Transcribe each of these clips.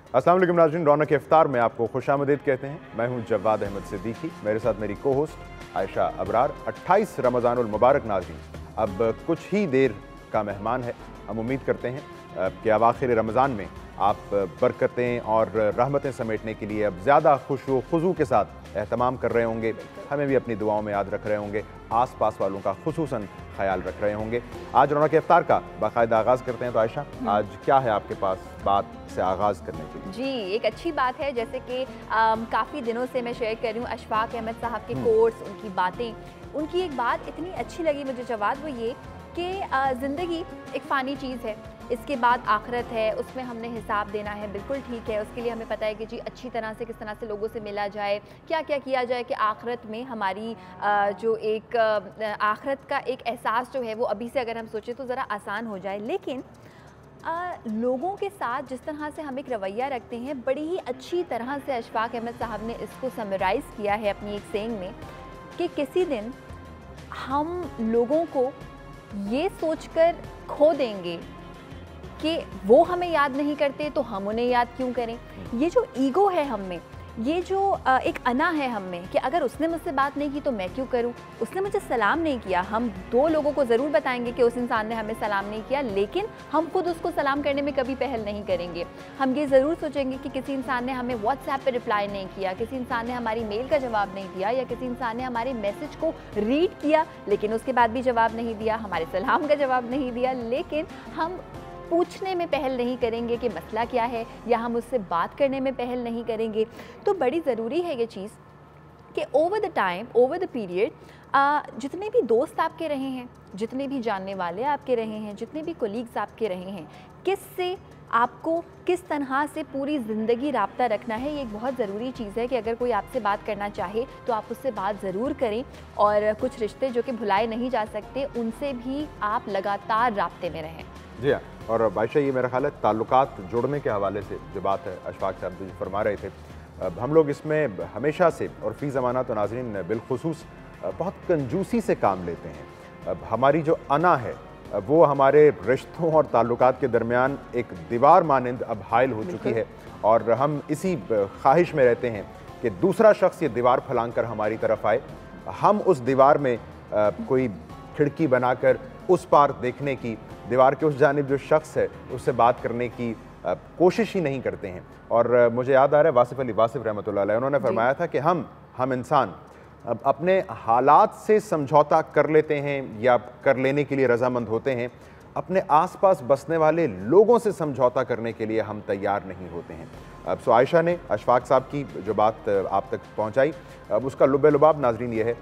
अस्सलाम वालेकुम नाज़रीन, रौनक इफ्तार में आपको खुशामदीद कहते हैं। मैं हूं जवाद अहमद सिद्दीकी, मेरे साथ मेरी को होस्ट आयशा अबरार। 28 रमज़ानुल मुबारक नाज़रीन अब कुछ ही देर का मेहमान है। हम उम्मीद करते हैं कि अब आखिर रमज़ान में आप बरकतें और रहमतें समेटने के लिए अब ज़्यादा खुशू खुजू के साथ एहतमाम कर रहे होंगे। हमें भी अपनी दुआओं में याद रख रहे होंगे, आस पास वालों का खुसूसन ख्याल रख रहे होंगे। आज रौनक इफ्तार का बाकायदा आगाज़ करते हैं। तो आयशा, आज क्या है आपके पास बात से आगाज़ करने के लिए? जी, एक अच्छी बात है, जैसे कि काफ़ी दिनों से मैं शेयर कर रही हूँ अशफाक अहमद साहब के कोट्स, उनकी बातें। उनकी एक बात इतनी अच्छी लगी मुझे जवाद, वो ये कि ज़िंदगी एक फ़ानी चीज़ है, इसके बाद आखिरत है, उसमें हमने हिसाब देना है। बिल्कुल ठीक है, उसके लिए हमें पता है कि जी अच्छी तरह से किस तरह से लोगों से मिला जाए, क्या क्या किया जाए कि आखिरत में हमारी जो एक आखिरत का एक एहसास जो है वो अभी से अगर हम सोचें तो ज़रा आसान हो जाए। लेकिन लोगों के साथ जिस तरह से हम एक रवैया रखते हैं, बड़ी ही अच्छी तरह से अशफाक अहमद साहब ने इसको समराइज़ किया है अपनी एक सेइंग में कि किसी दिन हम लोगों को ये सोचकर खो देंगे कि वो हमें याद नहीं करते तो हम उन्हें याद क्यों करें। ये जो ईगो है हम में, ये जो एक अना है हम में कि अगर उसने मुझसे बात नहीं की तो मैं क्यों करूं, उसने मुझे सलाम नहीं किया। हम दो लोगों को ज़रूर बताएंगे कि उस इंसान ने हमें सलाम नहीं किया, लेकिन हम खुद उसको सलाम करने में कभी पहल नहीं करेंगे। हम ये ज़रूर सोचेंगे कि किसी इंसान ने हमें व्हाट्सएप पे रिप्लाई नहीं किया, किसी इंसान ने हमारी मेल का जवाब नहीं दिया, या किसी इंसान ने हमारे मैसेज को रीड किया लेकिन उसके बाद भी जवाब नहीं दिया, हमारे सलाम का जवाब नहीं दिया, लेकिन हम पूछने में पहल नहीं करेंगे कि मसला क्या है, या हम उससे बात करने में पहल नहीं करेंगे। तो बड़ी ज़रूरी है ये चीज़ कि over the time, over the period जितने भी दोस्त आपके रहे हैं, जितने भी जानने वाले आपके रहे हैं, जितने भी कोलीग्स आपके रहे हैं, किससे आपको किस तरह से पूरी ज़िंदगी राब्ता रखना है, ये एक बहुत ज़रूरी चीज़ है कि अगर कोई आपसे बात करना चाहे तो आप उससे बात ज़रूर करें। और कुछ रिश्ते जो कि भुलाए नहीं जा सकते, उनसे भी आप लगातार राब्ते में रहें। जी हाँ, और आयशा, ये मेरा ख्याल है ताल्लुकात जोड़ने के हवाले से जो बात है अशफाक साहब जो फरमा रहे थे, अब हम लोग इसमें हमेशा से और फ़ी ज़माना तो नाज़रीन बिलखुसूस बहुत कंजूसी से काम लेते हैं। अब हमारी जो अना है वो हमारे रिश्तों और ताल्लुकात के दरमियान एक दीवार मानंद अब हायल हो चुकी है, और हम इसी ख्वाहिश में रहते हैं कि दूसरा शख्स ये दीवार फलांग कर हमारी तरफ आए। हम उस दीवार में कोई खिड़की बनाकर उस पार देखने की, दीवार के उस जानिब जो शख्स है उससे बात करने की कोशिश ही नहीं करते हैं। और मुझे याद आ रहा है वासिफ़ अली वासिफ़ रहमतुल्लाह अलैह, उन्होंने फरमाया था कि हम इंसान अपने हालात से समझौता कर लेते हैं या कर लेने के लिए रज़ामंद होते हैं, अपने आसपास बसने वाले लोगों से समझौता करने के लिए हम तैयार नहीं होते हैं। अब सो आयशा ने अशफाक साहब की जो बात आप तक पहुँचाई, अब उसका लुब-ए-लुबाब नाज़रीन ये है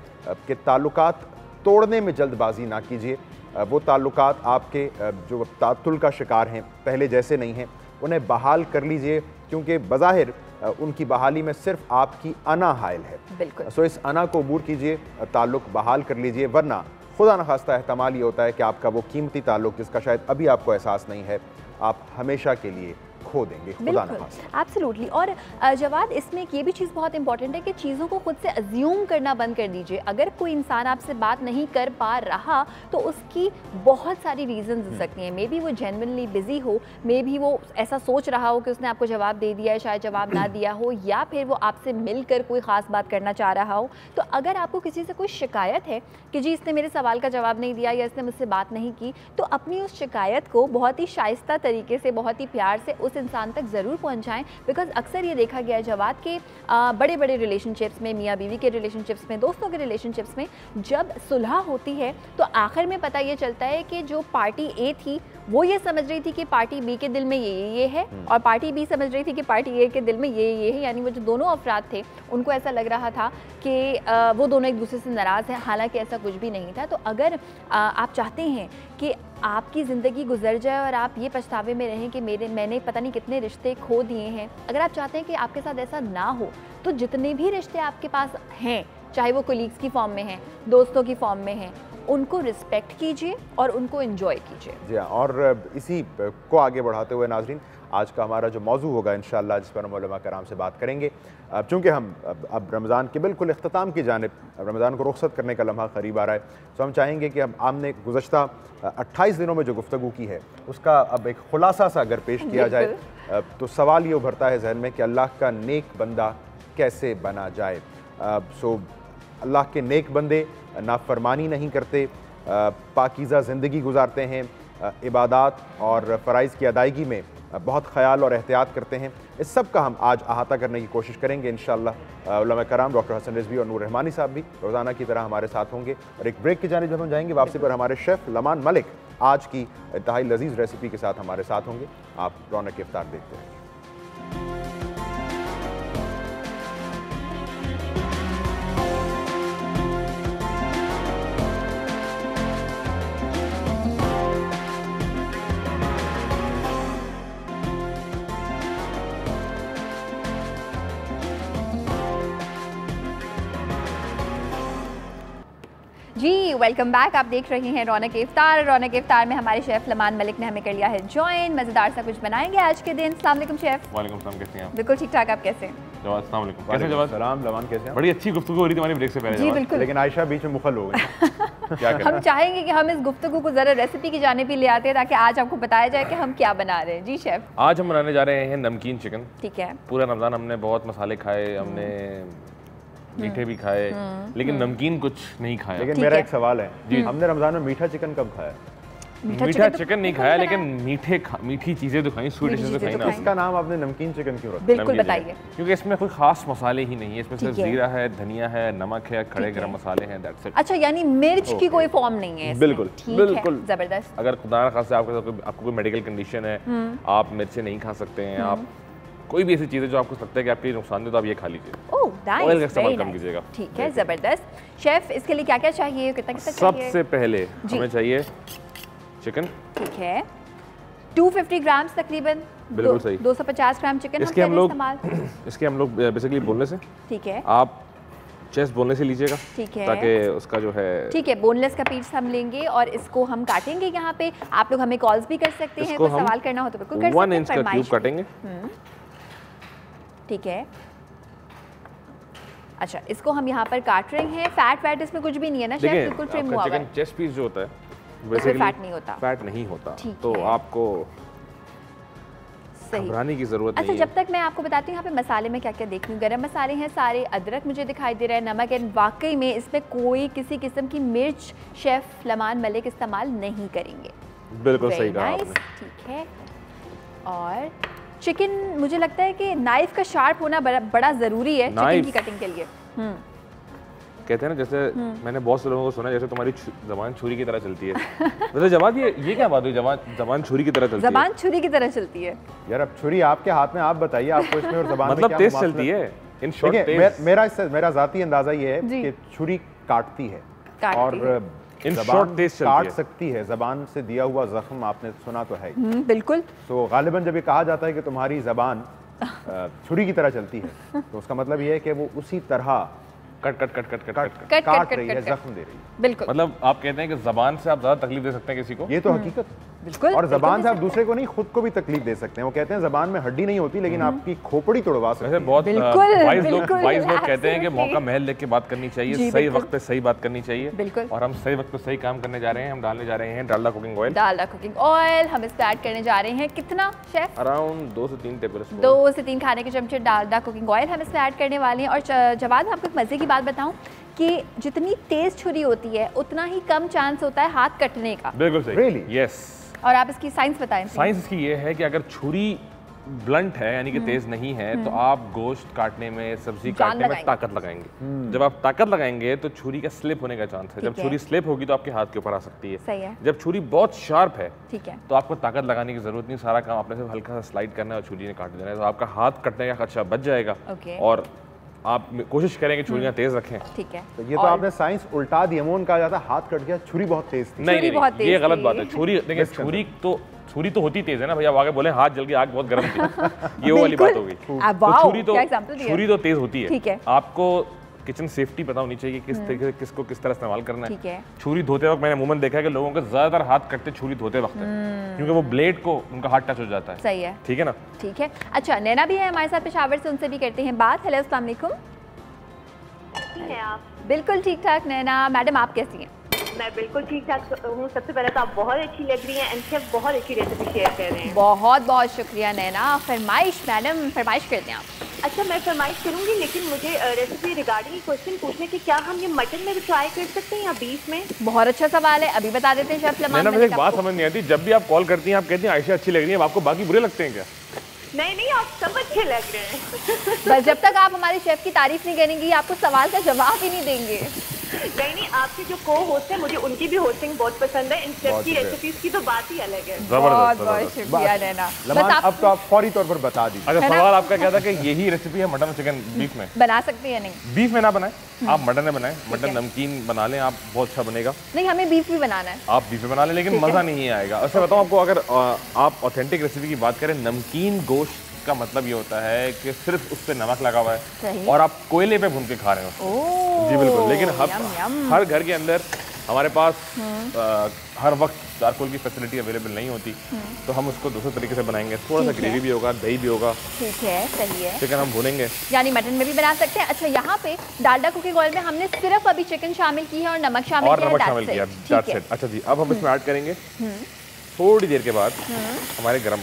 कि ताल्लुकात तोड़ने में जल्दबाजी ना कीजिए। वो ताल्लुकात आपके जो तातुल का शिकार हैं, पहले जैसे नहीं हैं, उन्हें बहाल कर लीजिए, क्योंकि बज़ाहिर उनकी बहाली में सिर्फ आपकी अना हायल है। बिल्कुल। सो इस अना को अबूर कीजिए, ताल्लुक बहाल कर लीजिए, वरना खुदा न खास्ता एहतमाल ये होता है कि आपका वो कीमती ताल्लुक जिसका शायद अभी आपको एहसास नहीं है, आप हमेशा के लिए खो देंगे, खुदा न खास्ता। एब्सोल्युटली। और जवाद, इसमें एक ये भी चीज़ बहुत इंपॉर्टेंट है कि चीज़ों को खुद से अज्यूम करना बंद कर दीजिए। अगर कोई इंसान आपसे बात नहीं कर पा रहा तो उसकी बहुत सारी रीज़न्स हो सकती हैं। मे बी वो जेन्युइनली बिजी हो, मे बी वो ऐसा सोच रहा हो कि उसने आपको जवाब दे दिया है, शायद जवाब ना दिया हो, या फिर वो आपसे मिलकर कोई ख़ास बात करना चाह रहा हो। तो अगर आपको किसी से कोई शिकायत है कि जी इसने मेरे सवाल का जवाब नहीं दिया या इसने मुझसे बात नहीं की, तो अपनी उस शिकायत को बहुत ही शाइस्ता तरीके से, बहुत ही प्यार से उस इंसान तक ज़रूर पहुंचाएं। बिकॉज अक्सर ये देखा गया है जवाद के बड़े बड़े रिलेशनशिप्स में, मियाँ बीवी के रिलेशनशिप्स में, दोस्तों के रिलेशनशिप्स में, जब सुलह होती है तो आखिर में पता ये चलता है कि जो पार्टी ए थी वो ये समझ रही थी कि पार्टी बी के दिल में ये है, और पार्टी बी समझ रही थी कि पार्टी ए के दिल में ये है। यानी वो जो दोनों अफराद थे उनको ऐसा लग रहा था कि वो दोनों एक दूसरे से नाराज़ हैं, हालांकि ऐसा कुछ भी नहीं था। तो अगर आप चाहते हैं कि आपकी ज़िंदगी गुजर जाए और आप ये पछतावे में रहें कि मैंने पता नहीं कितने रिश्ते खो दिए हैं, अगर आप चाहते हैं कि आपके साथ ऐसा ना हो, तो जितने भी रिश्ते आपके पास हैं, चाहे वो कोलीग्स की फॉर्म में हैं, दोस्तों की फॉर्म में हैं, उनको रिस्पेक्ट कीजिए और उनको एंजॉय कीजिए। जी हाँ, और इसी को आगे बढ़ाते हुए नाजरीन, आज का हमारा जो मौजू होगा इंशाअल्लाह, जिस पर हम उलमा कराम से बात करेंगे। चूँकि हम अब रमज़ान के बिल्कुल इख्तिताम की जानिब, रमज़ान को रुखसत करने का लम्हा करीब आ रहा है, तो हम चाहेंगे कि हमने गुज़श्ता 28 दिनों में जो गुफ्तगू की है उसका अब एक खुलासा सा अगर पेश किया जाए तो सवाल ये उभरता है जहन में कि अल्लाह का नेक बंदा कैसे बना जाए। अल्लाह के नेक बंदे नाफरमानी नहीं करते, पाकीज़ा ज़िंदगी गुजारते हैं, इबादात और फ़राइज़ की अदायगी में बहुत ख्याल और एहतियात करते हैं। इस सब का हम आज अहाता करने की कोशिश करेंगे इंशाअल्लाह। उलमा कराम डॉक्टर हसन रिजवी और नूर रहमानी साहब भी रोज़ाना की तरह हमारे साथ होंगे। और एक ब्रेक की जानिब जब हम जाएंगे, वापसी पर हमारे शेफ़ लमान मलिक आज की इंतहाई लजीज़ रेसिपी के साथ हमारे साथ होंगे। आप रौनक इफ्तार देखते हैं। जी वेलकम बैक। आप देख रहे हैं रौनक इफ्तार। रौनक इफ्तार में हमारे शेफ़ लमान मलिक ने हमें कर लिया है ज्वाइन। मज़ेदार सा कुछ बनाएंगे आज के दिन। अस्सलाम वालेकुम शेफ़। वालेकुम सलाम, कैसे हैं आप? बिल्कुल ठीक ठाक, आप कैसे हैं? जवाद, अस्सलाम वालेकुम। कैसे जवाद? सलाम लमान, कैसे हैं? बड़ी अच्छी गुफ्तगू हो रही थी हमारी ब्रेक से पहले। जी बिल्कुल, लेकिन आयशा बीच में मुखल हो गई। क्या करें? हम चाहेंगे कि हम इस गुफ्तगू को ज़रा रेसिपी की जानिब भी ले आते हैं ताकि आज आपको बताया जाए कि हम क्या बना रहे हैं। जी शेफ़, आज हम बनाने जा रहे हैं नमकीन चिकन। ठीक है। पूरा रमज़ान हमने बहुत मसाले खाए, हमने मीठे भी खाए, लेकिन नमकीन कुछ नहीं खाया। लेकिन मेरा एक सवाल है, हमने रमज़ान में मीठा चिकन कब खाया? मीठा चिकन नहीं खाया, लेकिन मीठी चीज़ें तो खाई, स्वीट डिशेज़ तो खाई ना। इसका नाम आपने नमकीन चिकन क्यों रखा? बिल्कुल बताइए। क्योंकि इसमें कोई खास मसाले ही नहीं है, इसमें सिर्फ जीरा है, धनिया है, नमक है, खड़े गरम मसाले हैं, दैट्स इट। अच्छा, यानी मिर्च की कोई फॉर्म नहीं है इसमें। बिल्कुल बिल्कुल जबरदस्त। अगर खुदा न खास्ता आपको कोई मेडिकल कंडीशन है, आप मिर्चें नहीं खा सकते हैं, आप कोई भी ऐसी चीज़ें जो आपको लगता है कि आपके लिए नुकसान दे, तो आप ये खा लीजिए। ओह नाइस, ऑयल का इस्तेमाल कम कीजिएगा। ठीक है, जबरदस्त। शेफ, इसके लिए क्या क्या चाहिए, कितना चाहिए? सबसे पहले हमें चाहिए चिकन। ठीक है, 250 ग्राम तकरीबन। बिल्कुल सही। 250 ग्राम चिकन इसके हम लोग बेसिकली बोनलेस है। ठीक है, आप चेस्ट बोनलेस ही लीजिएगा, ठीक है, ताकि उसका जो है, ठीक है, बोनलेस का पीस हम लेंगे और इसको हम काटेंगे यहाँ पे। आप लोग हमें कॉल्स भी कर सकते हैं, कोई सवाल करना हो तो बिल्कुल कर सकते हैं। 1 इंच का क्यूब काटेंगे। ठीक है, अच्छा, इसको हम यहाँ पर काट रहे हैं। फैट इसमें कुछ भी नहीं है ना शेफ? बिल्कुल ट्रिम हुआ हुआ है। चिकन चेस्ट पीस जो होता है बेसिकली फैट नहीं होता। फैट नहीं होता, तो आपको घबराने की जरूरत नहीं है। अच्छा, जब तक मैं आपको बताती हूँ यहाँ पे मसाले में क्या क्या देख रही हूँ। गरम मसाले हैं सारे, अदरक मुझे दिखाई दे रहा है, नमक है। वाकई में इसमें कोई किसी किस्म की मिर्च शेफ लमान मलिक इस्तेमाल नहीं करेंगे। बिल्कुल सही कहा आपने। ठीक है, और चिकन मुझे लगता है कि नाइफ का शार्प होना बड़ा ज़रूरी है चिकन की कटिंग के लिए। कहते हैं ना, जैसे मैंने बहुत से लोगों को सुना, जैसे तुम्हारी ज़बान छुरी की तरह चलती है। मतलब जवाब ये क्या बात हुई, ज़बान छुरी की तरह चलती है? ज़बान छुरी की तरह चलती है यार, अब छुरी आपके हाथ में, आप बताइए आपको इसमें और ज़बान मतलब तेज चलती है। इन शॉर्ट मेरा ज़ाती अंदाज़ा ये है कि छुरी काटती है और काट सकती है। ज़बान से दिया हुआ जख्म आपने सुना तो है। बिल्कुल। तो गालिबन जब ये कहा जाता है कि तुम्हारी ज़बान छुरी की तरह चलती है, तो उसका मतलब ये है कि वो उसी तरह काट रही है, जख्म दे रही है। बिल्कुल, मतलब आप कहते हैं कि ज़बान से आप ज़्यादा तकलीफ दे सकते हैं किसी को। ये तो हकीकत। बिल्कुल। और ज़बान से आप दूसरे को नहीं, खुद को भी तकलीफ दे सकते हैं। वो कहते हैं ज़बान में हड्डी नहीं होती, लेकिन आपकी खोपड़ी तोड़वा सकते हैं। बहुत वाइज लोग कहते हैं कि मौका महल देख के बात करनी चाहिए, सही वक्त पे सही बात करनी चाहिए। बिल्कुल। और हम सही वक्त पे सही काम करने जा रहे हैं। हम डालने जा रहे हैं Dalda cooking oil. Dalda cooking oil हम इस पे ऐड करने जा रहे हैं। कितना शेफ? अराउंड 2 से 3 टेबल स्पून। 2 से 3 खाने के चमचे डालडा कुकिंग ऑयल हम इसमें ऐड करने वाले हैं। और जवाद, आपको एक मज़े की बात बताऊं कि जितनी तेज छुरी होती है उतना ही कम चांस होता है हाथ कटने का। बिल्कुल सही। Really? यस। और आप इसकी साइंस बताएं। साइंस इसकी ये है कि अगर छुरी ब्लंट है, यानी कि तेज नहीं है, तो आप गोश्त काटने में, सब्जी काटने में ताकत लगाएंगे। जब आप ताकत लगाएंगे तो छुरी का स्लिप होने का चांस है। जब छुरी स्लिप होगी तो आपके हाथ के ऊपर आ सकती है। सही है। जब छुरी बहुत शार्प है, ठीक है, तो आपको ताकत लगाने की जरूरत नहीं। सारा काम आपने सिर्फ हल्का सा स्लाइड करना है और छुरी ने काट देना है, तो आपका हाथ कटने का खदशा बच जाएगा। और आप कोशिश करें कि छुरियां तेज रखें। ठीक है। तो ये तो आपने साइंस उल्टा दी। अमूमन कहा जाता है हाथ कट गया, छुरी बहुत तेज थी। नहीं, ये गलत बात है। छुरी तो होती तेज है ना भैया। आगे बोले हाथ जल गया, आग बहुत गर्म थी, ये वो वाली बात हो गई। तो छुरी तो तेज होती है। ठीक है। आपको किचन सेफ्टी पता होनी चाहिए किस तरीके से किसको किस तरह इस्तेमाल करना ठीक है। छुरी धोते वक्त मैंने अमूमन देखा है कि लोगों के ज्यादातर हाथ कटते छुरी धोते वक्त है, क्योंकि वो ब्लेड को उनका हाथ टच हो जाता है। सही है, ठीक है ना। ठीक है। अच्छा, नैना भी है हमारे साथ पेशावर से, उनसे भी करते हैं बात। हेलो, अस्सलाम वालेकुम। आप? बिल्कुल ठीक ठाक नैना। मैडम आप कैसी हैं? मैं बिल्कुल ठीक ठाक हूँ। सबसे पहले तो आप बहुत अच्छी लग रही हैं एंड शेफ बहुत अच्छी रेसिपी शेयर कर रहे हैं। बहुत बहुत शुक्रिया नैना। फरमाइश मैडम, फरमाइश करते हैं आप। अच्छा, मैं फरमाइश करूँगी, लेकिन मुझे रेसिपी रिगार्डिंग क्वेश्चन पूछने की, क्या हम ये मटन में भी ट्राई कर सकते हैं या बीफ में? बहुत अच्छा सवाल है, अभी बता देते हैं शेफ लमान। मुझे एक बात समझ नहीं आती, जब भी आप कॉल करती हैं आप कहती हैं आयशा अच्छी लग रही है, आपको बाकी बुरे लगते हैं क्या? नहीं, आप सब अच्छे लग रहे हैं। बस जब तक आप हमारे शेफ की तारीफ नहीं करेंगी, आपको सवाल का जवाब ही नहीं देंगे। नहीं, आपके जो को होस्ट है, मुझे उनकी भी होस्टिंग बहुत पसंद है। इन शेफ की रेसिपीज की तो बात ही अलग है। बहुत बहुत शुक्रिया नैना। अब तो आप फौरी तौर पर बता दीजिए। अच्छा, सवाल आपका क्या था कि यही रेसिपी है मटन चिकन बीफ में बना सकते हैं? नहीं, बीफ में ना बनाएं, आप मटन में बनाएं। मटन नमकीन बना लें आप, बहुत अच्छा बनेगा। नहीं, हमें बीफ भी बनाना है। आप बीफ में बना लें, लेकिन मजा नहीं आएगा। अच्छा बताऊं आपको, अगर आप ऑथेंटिक रेसिपी की बात करें, नमकीन गोश्त का मतलब ये होता है कि सिर्फ उस पे नमक लगा हुआ है और आप कोयले पे भून के खा रहे हो। जी बिल्कुल। लेकिन हर घर के अंदर हमारे पास हर वक्त चारकोल की फैसिलिटी अवेलेबल नहीं होती, तो हम उसको दूसरे तरीके से बनाएंगे। थोड़ा सा ग्रेवी भी होगा, दही भी होगा। ठीक है, सही है। चिकन हम भूनेंगे, यानी मटन में भी बना सकते हैं। अच्छा, यहाँ पे डालडा कुकिंग ऑयल में हमने सिर्फ अभी चिकन शामिल की है और नमक शामिल किया है। अच्छा जी, अब हम इसमें ऐड करेंगे थोड़ी देर के बाद हमारे गरम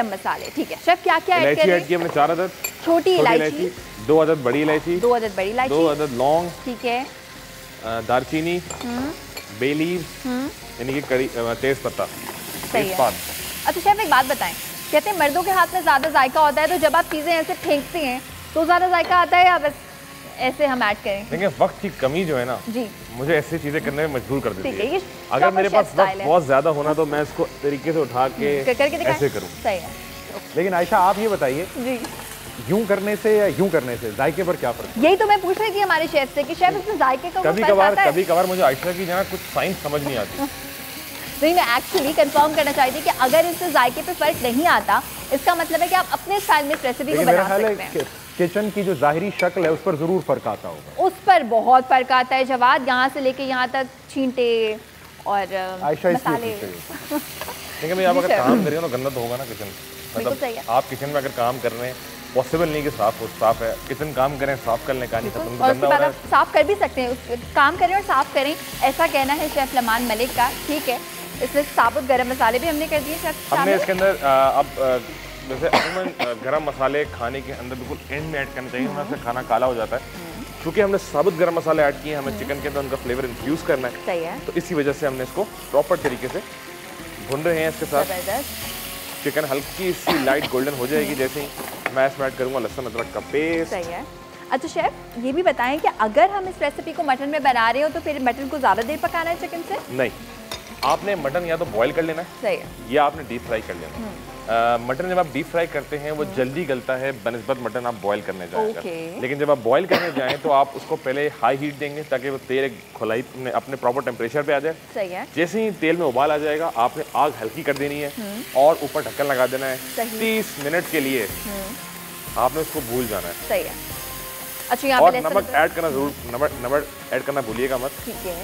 मसाले। ठीक है शेफ, क्या क्या ऐड ऐड की हमने? 4 अदद छोटी इलायची, 2 अदद बड़ी इलायची, 2 अदद लौंग, ठीक है, दालचीनी, बे लीव्स यानी कि कड़ी, तेज पत्ता, तेजपात। अच्छा शेफ, एक बात बताएं, कहते हैं मर्दों के हाथ में ज्यादा जायका होता है, तो जब आप चीजें ऐसे फेंकते हैं तो ज्यादा जायका आता है या बस ऐसे हम ऐड करें? देखिए, वक्त की कमी जो है ना जी, मुझे ऐसी चीजें करने में मजबूर कर देती है। अगर मेरे पास वक्त बहुत ज्यादा होना तो मैं इसको तरीके से उठा के ऐसे करूं। सही है। लेकिन आयशा आप ये बताइए, जी यूं करने से या यूं करने से जायके पर क्या फर्क है? यही तो मैं पूछ रही थी हमारे शेफ से कि शेफ इसमें जायके का कभी कभार मुझे आयशा की जगह कुछ साइंस समझ नहीं आती। नहीं, मैं एक्चुअली कंफर्म करना चाहती थी कि अगर इससे जायके पे फर्क नहीं आता, इसका मतलब है कि आप अपने स्टाइल में इस रेसिपी को बना सकते हैं। किचन की जो जाहिरी शक्ल है उस पर जरूर फर्क आता होगा। उस पर बहुत फर्क आता है जवाद, यहाँ से लेके यहाँ तक छींटे और मसाले। देखिए मैं, आप अगर काम कर रहे हो ना, गंदा तो होगा ना किचन। मतलब आप किचन में अगर काम कर रहे हैं, पॉसिबल नहीं कि साफ है। किचन काम करें, साफ कर लें, कहानी खत्म। गंदा हो रहा है, साफ कर भी सकते हैं, काम करें और साफ करें, ऐसा कहना है शेफ लमान मलिक का। ठीक है, इसमें साबुत गरम मसाले भी हमने कर दिए। हमने इसके अंदर अब वैसे अमूमन गरम मसाले खाने के अंदर बिल्कुल एंड में ऐड करना चाहिए, वरना से खाना काला हो जाता है। क्योंकि हमने साबुत गरम मसाले ऐड किए, हमें चिकन के अंदर उनका फ्लेवर इन्फ्यूज करना है। सही है। तो इसी वजह से हमने इसको प्रॉपर तरीके से भून रहे हैं। इसके साथ चिकन हल्की सी लाइट गोल्डन हो जाएगी जैसे ही मैं इसमें ऐड करूँगा लहसुन अदरक का पेस्ट। सही है। अच्छा शेफ, ये भी बताएं कि अगर हम इस रेसिपी को मटन में बना रहे हो तो फिर मटन को ज़्यादा देर पकाना है चिकन से? नहीं, आपने मटन या तो बॉईल कर लेना है, सही है, या आपने डीप फ्राई कर लेना है। मटन जब आप डीप फ्राई करते हैं वो जल्दी गलता है बनिस्बत मटन आप बॉईल करने जाएगा। लेकिन जब आप बॉईल करने जाएं तो आप उसको पहले हाई हीट देंगे ताकि वो तेल खुलाई अपने प्रॉपर टेम्परेचर पे आ जाए। सही है। जैसे ही तेल में उबाल आ जाएगा, आपने आग हल्की कर देनी है और ऊपर ढक्कन लगा देना है। 30 मिनट के लिए आपने उसको भूल जाना है। सही है। अच्छा, और नमक ऐड करना जरूर, नमक ऐड करना भूलिएगा मत। ठीक है,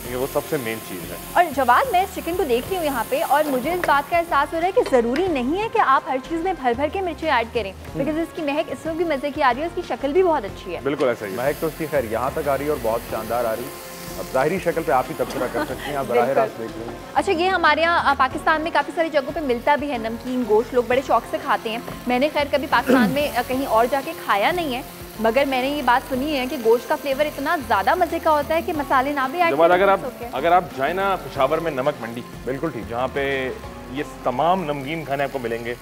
ये वो सबसे मेन चीज़ है। और जवाब, मैं इस चिकन को देख रही हूँ यहाँ पे और मुझे इस बात का एहसास हो रहा है कि ज़रूरी नहीं है कि आप हर चीज़ में भर भर के मिर्चें ऐड करें, बिकॉज इसकी महक इसमें भी मज़े की आ रही है, उसकी शक्ल भी बहुत अच्छी है। बिल्कुल ऐसा ही महक तो उसकी खैर यहाँ तक आ रही है और बहुत शानदार आ रही है। अब जाहिरी शक्ल पे आप ही तबसरा कर सकती हैं, आप बराह रास्त देख रहे हैं। अच्छा, ये हमारे यहाँ पाकिस्तान में काफ़ी सारी जगहों पे मिलता भी है नमकीन गोश्त, लोग बड़े शौक से खाते हैं। मैंने खैर कभी पाकिस्तान में कहीं और जाके खाया नहीं है, मगर मैंने ये बात सुनी है कि गोश्त का फ्लेवर इतना ज़्यादा मज़े का होता है कि मसाले ना भी ऐड करें। अगर आप जाए ना पेशावर में नमक मंडी, बिल्कुल ठीक, जहाँ पे ये तमाम नमकीन खाने आपको मिलेंगे।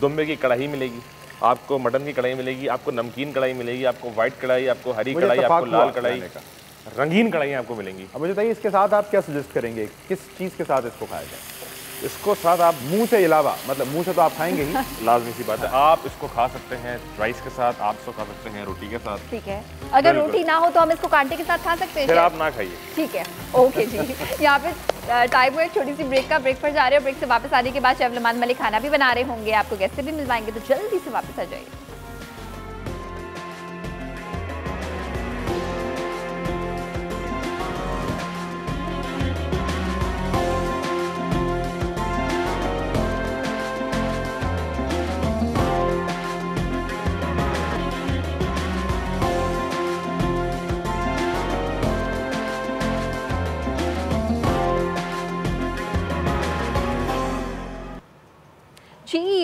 दुम्बे की कढ़ाई मिलेगी आपको, मटन की कढ़ाई मिलेगी आपको, नमकीन कढ़ाई मिलेगी आपको, व्हाइट कढ़ाई आपको, हरी कढ़ाई आपको, लाल कढ़ाई, रंगीन कढ़ाई आपको मिलेंगी। अब मुझे बताइए इसके साथ आप क्या सजेस्ट करेंगे, किस चीज़ के साथ इसको खाया जाए? इसको साथ आप मुंह से अलावा, मतलब मुंह से तो आप खाएंगे ही, लाजमी सी बात है, आप इसको खा सकते हैं राइस के साथ, आप इसको खा सकते हैं रोटी के साथ। ठीक है, अगर रोटी ना हो तो हम इसको कांटे के साथ खा सकते हैं? फिर आप ना खाइए। ठीक है, ओके जी। यहाँ पे टाइम हुआ छोटी सी ब्रेक का, ब्रेक पर जा रहे हैं। ब्रेक से वापस आने के बाद शेफ लमान मलिक खाना भी बना रहे होंगे, आपको गेस्ट से भी मिलवाएंगे, तो जल्दी से वापस आ जाइए।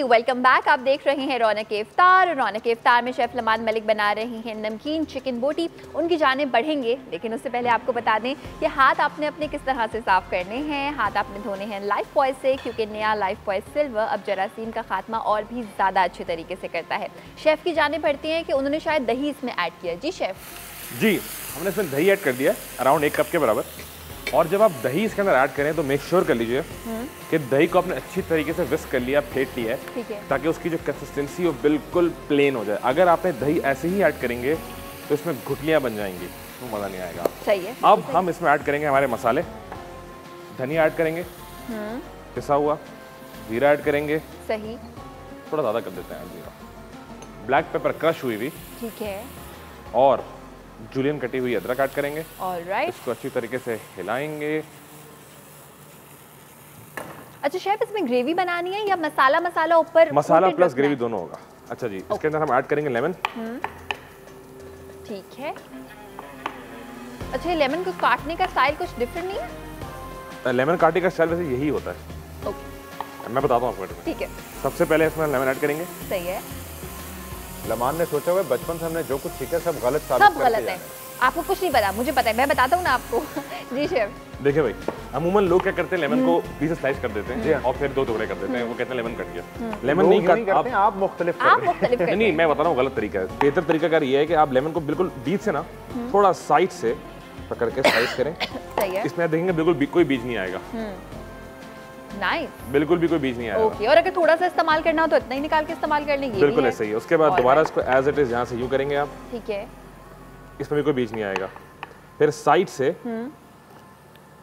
Welcome back. आप देख रहे हैं रौनक इफ्तार। रौनक इफ्तार में शेफ लमान मलिक बना रही हैं नमकीन चिकन बोटी। उनकी जानें बढ़ेंगे, लेकिन उससे पहले आपको बता दें कि हाथ आपने अपने किस तरह से साफ़ करने हैं। हाथ आपने धोने हैं लाइफ बॉय से, क्योंकि नया लाइफ बॉय सिल्वर अब जरासीम का खात्मा और भी ज़्यादा अच्छे तरीके से करता है। शेफ़ की जानें बढ़ती हैं कि उन्होंने शायद दही इसमें ऐड किया। जी शेफ़। जी, हमने इसमें दही ऐड कर दिया है अराउंड 1 कप के बराबर। और जब आप दही इसके अंदर ऐड करें तो मेक श्योर कर लीजिए कि दही को आपने अच्छी तरीके से विस्क कर लिया, फेंट लिया है, ताकि उसकी जो कंसिस्टेंसी वो बिल्कुल प्लेन हो जाए। अगर आपने दही ऐसे ही ऐड करेंगे तो इसमें गुठलियाँ बन जाएंगी, तो मज़ा नहीं आएगा। सही है। अब हम इसमें ऐड करेंगे हमारे मसाले। धनिया ऐड करेंगे पिसा हुआ, जीरा ऐड करेंगे, सही, थोड़ा ज़्यादा कर देते हैं जीरा, ब्लैक पेपर क्रश हुई हुई, ठीक है, और जूलियन कटी हुई अदरक ऐड करेंगे। ऑलराइट। इसको अच्छी तरीके से हिलाएंगे। अच्छा शेफ, इसमें ग्रेवी बनानी है या मसाला मसाला ऊपर? मसाला प्लस ग्रेवी दोनों होगा। अच्छा जी, इसके अंदर हम ऐड करेंगे लेमन। ठीक है। अच्छा, ये लेमन को काटने का स्टाइल कुछ डिफरेंट नहीं है? लेमन काटने का स्टाइल वैसे यही होता है। ओके, मैं बताता हूँ आपको। ठीक है। सबसे पहले इसमें लेमन ऐड करेंगे। सही है। लमान ने सोचा हुआ बचपन से हमने जो कुछ सीखा सब गलत सब गलत है। आपको कुछ नहीं पता, मुझे पता है, मैं बताता हूँ ना आपको। जी शेफ। देखिए भाई, अमूमन लोग क्या करते हैं, लेमन को पीसेस स्लाइस कर देते हैं और फिर 2 टुकड़े कर देते हैं। वो कहते हैं लेमन कट गया। लेमन नहीं करते हैं, आप मुख्तलिफ करते हैं। नहीं, मैं बता रहा हूँ गलत तरीका है। बेहतर तरीका कार ये है कि आप लेमन को बिल्कुल बीच से ना थोड़ा साइड से पकड़ के स्लाइस करें। सही है। इसमें देखेंगे बिल्कुल कोई बीज नहीं आएगा। नाइस। बिल्कुल भी कोई बीज नहीं आएगा। ओके, और अगर थोड़ा सा इस्तेमाल करना हो तो इतना ही निकाल के इस्तेमाल कर लेंगे। बिल्कुल ऐसे ही है। उसके बाद दोबारा इसको एज इट इज यहाँ से यूं करेंगे आप। ठीक है। इसमें भी कोई बीज नहीं आएगा। फिर साइड से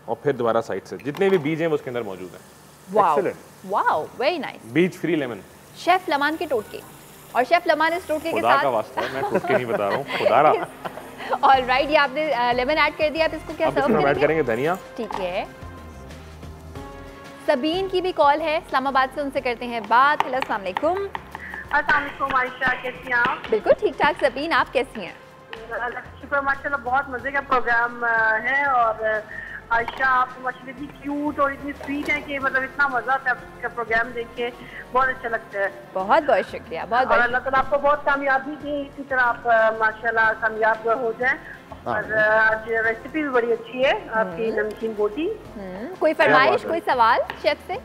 और फिर दोबारा साइड से, जितने भी बीज हैं वो उसके अंदर मौजूद हैं। Wow, wow, very nice. बीज फ्री लेमन। शेफ लमान के टोटके, और शेफ लमान इस टोटके के साथ, खुदा का वास्ता है, मैं टोटके नहीं बता रहा हूँ, खुदारा। ऑलराइट, ये आपने लेमन ऐड कर दिया, आप इसको क्या सर्व करेंगे? ऐड करेंगे धनिया। ठीक है। सबीन की भी कॉल है इस्लामाबाद से, उनसे करते हैं बात। हेलो, अस्सलाम वालेकुम। अस्सलाम वालेकुम आयशा, कैसी हैं आप? बिल्कुल ठीक ठाक सबीन, आप कैसी हैं? शुक्र, माशाल्लाह बहुत मजे का प्रोग्राम है। और आयशा, आप माशाल्लाह इतनी क्यूट और इतनी स्वीट है कि मतलब इतना मजा आता है आपका प्रोग्राम देख के, बहुत अच्छा लगता है। बहुत बहुत शुक्रिया। बहुत बहुत अल्लाह ताला आपको बहुत कामयाबी दे, इसी तरह आप माशाल्लाह कामयाब हो जाएं। और आज रेसिपी भी बड़ी अच्छी है आपकी नमकीन बोटी। कोई फरमाइश, कोई सवाल शेफ से?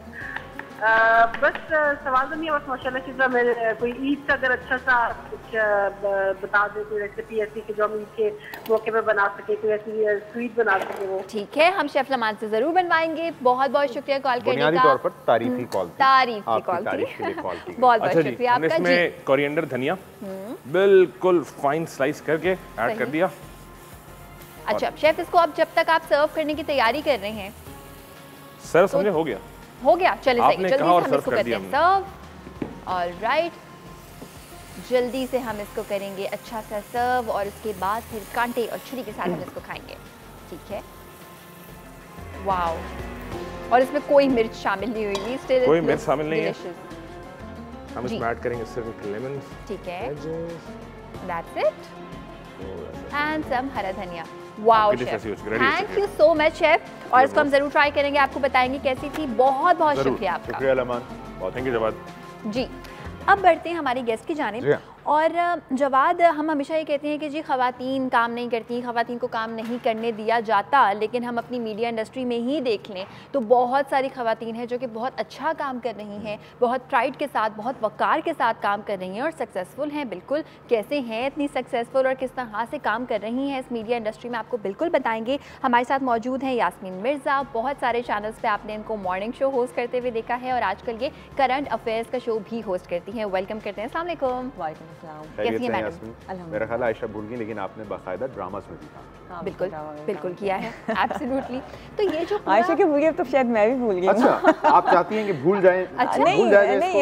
बस सवाल तो नहीं है, बस माशाल्लाह की तरह मैं कोई ईद का अगर अच्छा सा कुछ बता दे, कोई रेसिपी ऐसी कि जो हम ईद के मौके पे बना सके, कोई ऐसी स्वीट बना सके वो। ठीक है, हम शेफ लमान से जरूर बनवाएंगे। बहुत बहुत शुक्रिया कॉल करने का। बुनियादी तौर पर तारीफी कॉल थी। तारीफ की कॉल थी। बहुत बहुत शुक्रिया आपका। इसमें कोरिएंडर धनिया बिल्कुल फाइन स्लाइस करके ऐड कर दिया। अच्छा शेफ, इसको अब जब तक आप सर्व करने की तैयारी कर रहे हैं, सर्व समझे हो गया? हो गया, चलिए जल्दी से हम इसको करते हैं सर्व। ऑलराइट, जल्दी से हम इसको करेंगे अच्छा सा सर्व, और इसके बाद फिर कांटे और छुरी के साथ हम इसको खाएंगे। ठीक है। वाओ, और इसमें कोई मिर्च शामिल नहीं हुई, कोई मिर्च शामिल नहीं है। हम इसमें ऐड करेंगे सिर्फ लेमन। ठीक है, दैट्स इट, एंड सम हरा धनिया। Wow chef, thank you so much chef. और इसको हम जरूर ट्राई करेंगे, आपको बताएंगे कैसी थी। बहुत बहुत शुक्रिया आपका। शुक्रिया लमान, बहुत थैंक यू जवाद जी। अब बढ़ते हैं हमारे गेस्ट की जानिब। और जवाद, हम हमेशा ये कहते हैं कि जी ख़वातीन काम नहीं करती, ख़वातीन को काम नहीं करने दिया जाता, लेकिन हम अपनी मीडिया इंडस्ट्री में ही देख लें तो बहुत सारी ख़वातीन हैं जो कि बहुत अच्छा काम कर रही हैं, बहुत प्राइड के साथ, बहुत वक़ार के साथ काम कर रही हैं और सक्सेसफुल हैं। बिल्कुल कैसे हैं इतनी सक्सेसफुल और किस तरह से काम कर रही हैं इस मीडिया इंडस्ट्री में, आपको बिल्कुल बताएंगे। हमारे साथ मौजूद हैं यास्मीन मिर्ज़ा। बहुत सारे चैनल्स पर आपने इनको मॉर्निंग शो होस्ट करते हुए देखा है, और आजकल ये करंट अफेयर्स का शो भी होस्ट करती हैं। वेलकम करते हैं। अस्सलाम वालेकुम। कैसी हैं मैडम? मेरा ख्याल आयशा भूल गई, लेकिन आपने बाकायदा ड्रामास में भी काम। बिल्कुल बिल्कुल किया है, एब्सोल्युटली। तो ये जो आयशा के भूल गए तो शायद मैं भी भूल गई। अच्छा, आप चाहती हैं कि भूल जाएं? अच्छा, नहीं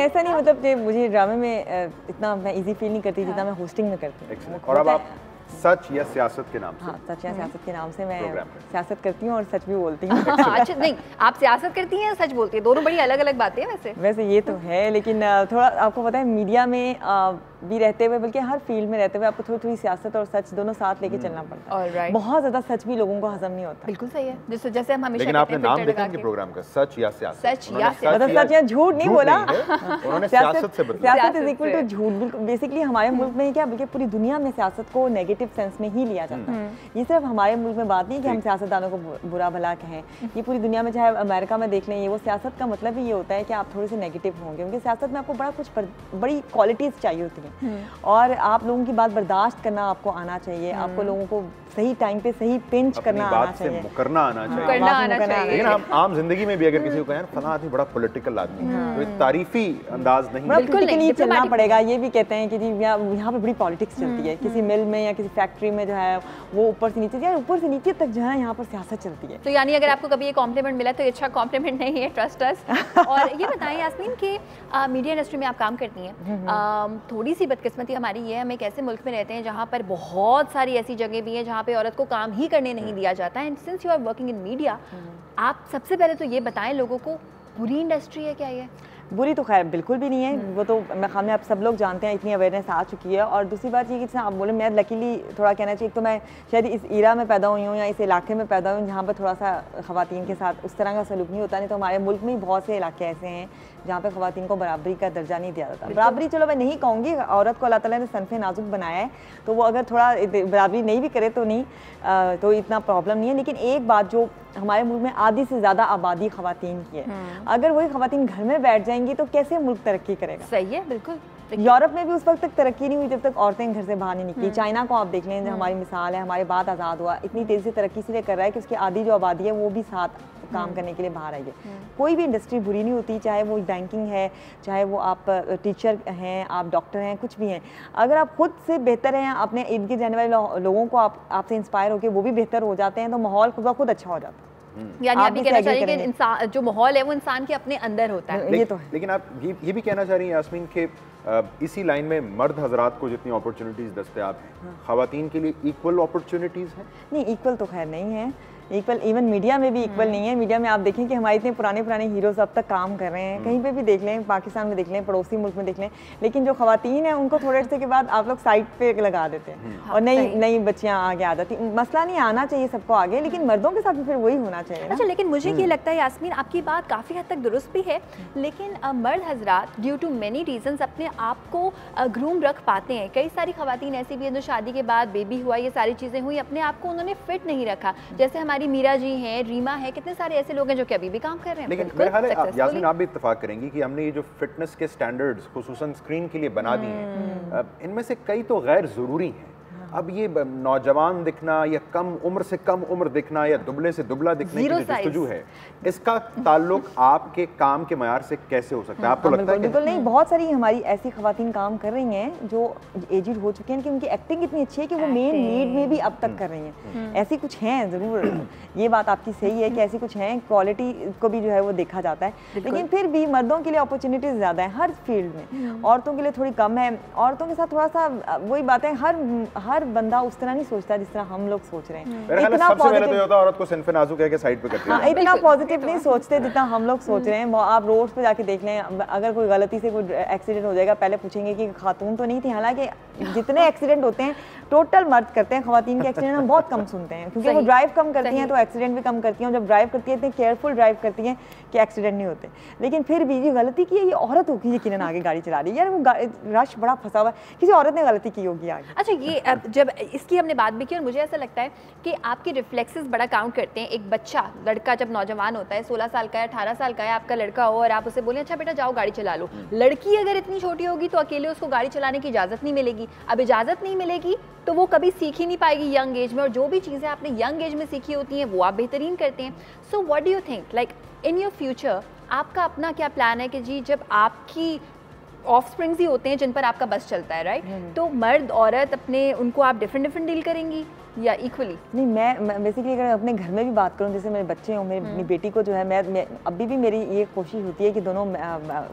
ऐसा नहीं, मतलब कि मुझे ड्रामे में इतना मैं इजी फील नहीं करती जितना मैं होस्टिंग में करती हूँ। और अब आप सच या सियासत के नाम से? हाँ, सच या सियासत के नाम से मैं सियासत करती हूँ और सच भी बोलती हूँ। अच्छा, नहीं, आप सियासत करती हैं, सच बोलती हैं, दोनों बड़ी अलग अलग बातें हैं। वैसे ये तो है, लेकिन थोड़ा आपको पता है मीडिया में भी रहते हुए, बल्कि हर फील्ड में रहते हुए आपको थोड़ी थोड़ी सियासत और सच दोनों साथ लेके चलना पड़ता है। बहुत ज़्यादा सच भी लोगों को हजम नहीं होता। बिल्कुल सही है, जैसे हम हमेशा लेकिन आपने नाम देखा इनके प्रोग्राम का, सच या सियासत। सच या सच या झूठ नहीं बोला, उन्होंने सियासत से बदला। सियासत इज इक्वल टू झूठ। बिल्कुल बेसिकली हमारे मुल्क में क्या, बल्कि पूरी दुनिया में सियासत को नेगेटिव सेंस में ही लिया जाता है। ये सिर्फ हमारे मुल्क में बात नहीं कि हम सियासतदानों को बुरा भला कहें, ये पूरी दुनिया में, चाहे अमेरिका में देख लें, ये वो सियासत का मतलब ही ये होता है कि आप थोड़े से नेगेटिव होंगे, क्योंकि सियासत में आपको बड़ी क्वालिटीज़ चाहिए होती हैं और आप लोगों की बात बर्दाश्त करना आपको आना चाहिए, आपको लोगों को सही टाइम पे सही पिंच करना आना चाहिए, मुकरना आना चाहिए। लेकिन हम आम जिंदगी में भी अगर किसी को कहें फलां आदमी बड़ा पॉलिटिकल आदमी है, तो एक तारीफी अंदाज नहीं, बिल्कुल नहीं चलना पड़ेगा। ये भी कहते हैं कि जी यहाँ पे बड़ी पॉलिटिक्स चलती है, किसी मिल में या किसी फैक्ट्री में जो है वो ऊपर से नीचे तक जो है यहाँ पर सियासत चलती है। तो यानी अगर आपको कभी ये कॉम्प्लीमेंट मिला तो ये अच्छा कॉम्प्लीमेंट नहीं है, ट्रस्ट अस। और ये बताएं यास्मीन कि मीडिया इंडस्ट्री में आप काम करती हैं, थोड़ी सी बदकिस्मती हमारी ये है, हम एक ऐसे मुल्क में रहते हैं जहाँ पर बहुत सारी ऐसी जगह भी हैं जहाँ पे औरत को काम ही करने नहीं दिया जाता है। And since you are working in media, आप सबसे पहले तो ये बताएं लोगों को, बुरी इंडस्ट्री है क्या ये? बुरी तो खैर बिल्कुल भी नहीं है, वो तो हमें आप सब लोग जानते हैं, इतनी अवेयरनेस आ चुकी है। और दूसरी बात ये कि आप बोले, मैं लकीली थोड़ा कहना चाहिए, तो मैं शायद इस ईरा में पैदा हुई हूँ या इस इलाके में पैदा हुई हूँ जहाँ पर थोड़ा सा ख़वातीन के साथ उस तरह का सलूक नहीं होता। नहीं तो हमारे मुल्क में बहुत से इलाके ऐसे हैं जहाँ पे ख़वातीन को बराबरी का दर्जा नहीं दिया जाता। बराबरी चलो मैं नहीं कहूँगी, औरत को अल्लाह ताला ने सनफ़े नाजुक बनाया है, तो वो अगर थोड़ा बराबरी नहीं भी करे तो नहीं तो इतना प्रॉब्लम नहीं है। लेकिन एक बात जो हमारे मुल्क में आधी से ज़्यादा आबादी ख़वातीन की है, अगर वही ख़वातीन घर में बैठ जाएंगी तो कैसे मुल्क तरक्की करेगा? सही है, बिल्कुल। यूरोप में भी उस वक्त तक तरक्की नहीं हुई जब तक औरतें घर से बाहर नहीं निकली। चाइना को आप देख लें, हमारी मिसाल है, हमारे बाद आज़ाद हुआ, इतनी तेज़ी से तरक्की इसलिए कर रहा है कि उसकी आधी जो आबादी है वो भी साथ काम करने के लिए बाहर आई है। कोई भी इंडस्ट्री बुरी नहीं होती, चाहे वो बैंकिंग है, चाहे वो आप टीचर हैं, आप डॉक्टर हैं, कुछ भी हैं। अगर आप खुद से बेहतर हैं, अपने इर्द गिर्द रहने वाले लोगों को आपसे इंस्पायर होकर वो भी बेहतर हो जाते हैं, तो माहौल खुद ब खुद अच्छा हो जाता है। यानी आप ये कहना चाहिए कि इंसान जो माहौल है वो इंसान के अपने अंदर होता है। ये तो है। लेकिन आप ये भी कहना चाह रही हैं यास्मीन के इसी लाइन में मर्द हजरात को जितनी अपॉर्चुनिटीज़ दस्तयाब हैं, ख़वातीन के लिए इक्वल अपॉर्चुनिटीज़ हैं? नहीं, इक्वल तो खैर नहीं है, इक्वल इवन मीडिया में भी इक्वल नहीं है। मीडिया में आप देखें कि हमारे इतने पुराने हीरोज़ अब तक काम कर रहे हैं, कहीं पे भी देख लें, पाकिस्तान में देख लें, पड़ोसी मुल्क में देख लें, लेकिन जो ख़वातीन हैं उनको थोड़े अर्से के बाद आप लोग साइड पे लगा देते हैं और नई बच्चियाँ आगे आ जाती। मसला नहीं, आना चाहिए सबको आगे, लेकिन मर्दों के साथ भी फिर वही होना चाहिए। अच्छा, लेकिन मुझे ये लगता है यास्मीन, आपकी बात काफ़ी हद तक दुरुस्त भी है, लेकिन मर्द हजरात ड्यू टू मेनी रीजंस अपने आप को ग्रूम रख पाते हैं। कई सारी ख़वातीन ऐसी भी हैं जो शादी के बाद बेबी हुआ, ये सारी चीज़ें हुई, अपने आप को उन्होंने फिट नहीं रखा। जैसे हमारी मीरा जी हैं, रीमा है, कितने सारे ऐसे लोग हैं जो कि अभी भी काम कर रहे हैं। लेकिन मेरे ख्याल है यास्मीन आप भी इत्तेफाक करेंगी कि हमने ये जो फिटनेस के स्टैंडर्ड्स खुसूसन स्क्रीन के लिए बना दिए हैं, इनमें से कई तो गैर ज़रूरी हैं। अब ये नौजवान दिखना या कम उम्र से कम उम्र दिखना या दुबले से दुबला दिखने की जो जस्तजू है, इसका ताल्लुक आपके काम के मयार से कैसे हो सकता है? आपको लगता है? बिल्कुल नहीं, बहुत सारी हमारी ऐसी ख़वातीन काम कर रही हैं जो एजिड हो चुकी हैं कि उनकी एक्टिंग इतनी अच्छी है कि वो मेन लीड में भी अब तक कर रही हैं। ऐसी कुछ हैं ज़रूर, ये बात आपकी सही है कि ऐसी कुछ हैं, क्वालिटी को भी जो है वो देखा जाता है, लेकिन फिर भी मर्दों के लिए अपॉर्चुनिटीज़ ज़्यादा है हर फील्ड में, औरतों के लिए थोड़ी कम है। औरतों के साथ थोड़ा सा वही बात है, हर बंदा उस तरह नहीं सोचता जिस तरह हम लोग सोच रहे हैं। इतना पॉजिटिव औरत को सिनफे नाजुक कह के साइड पे करते हैं, इतना पॉजिटिव नहीं सोचते जितना हम लोग सोच रहे हैं। आप रोड पे जाके देख लें, अगर कोई गलती से कोई एक्सीडेंट हो जाएगा, पहले पूछेंगे कि खातून तो नहीं थी। हालांकि जितने एक्सीडेंट होते हैं टोटल मर्द करते हैं, ख़वातीन के एक्सीडेंट हम बहुत कम सुनते हैं, क्योंकि वो ड्राइव कम करती हैं तो एक्सीडेंट भी कम करती हैं। जब ड्राइव करती है इतने केयरफुल ड्राइव करती हैं कि एक्सीडेंट नहीं होते। लेकिन फिर भी ये गलती की है, ये औरत होगी यकीनन आगे गाड़ी चला रही है, यार वो रश बड़ा फंसा हुआ है, किसी औरत ने गलती की होगी आगे। अच्छा, ये जब इसकी हमने बात भी की और मुझे ऐसा लगता है कि आपके रिफ्लेक्सेस बड़ा काउंट करते हैं। एक बच्चा लड़का जब नौजवान होता है, 16 साल का है, 18 साल का है, आपका लड़का हो और आप उसे बोलें अच्छा बेटा जाओ गाड़ी चला लो। लड़की अगर इतनी छोटी होगी तो अकेले उसको गाड़ी चलाने की इजाज़त नहीं मिलेगी। अब इजाज़त नहीं मिलेगी तो वो कभी सीख ही नहीं पाएगी यंग एज में, और जो भी चीज़ें आपने यंग एज में सीखी होती हैं वो आप बेहतरीन करते हैं। So what do you think, like in your future आपका अपना क्या प्लान है कि जी जब आपकी ऑफस्प्रिंग्स ही होते हैं जिन पर आपका बस चलता है, राइट? तो मर्द औरत अपने उनको आप डिफरेंट डील करेंगी या इक्वली? नहीं, मैं बेसिकली अगर अपने घर में भी बात करूं, जैसे मेरे बच्चे हों, मेरी अपनी बेटी को जो है मैं अभी भी मेरी ये कोशिश होती है कि दोनों,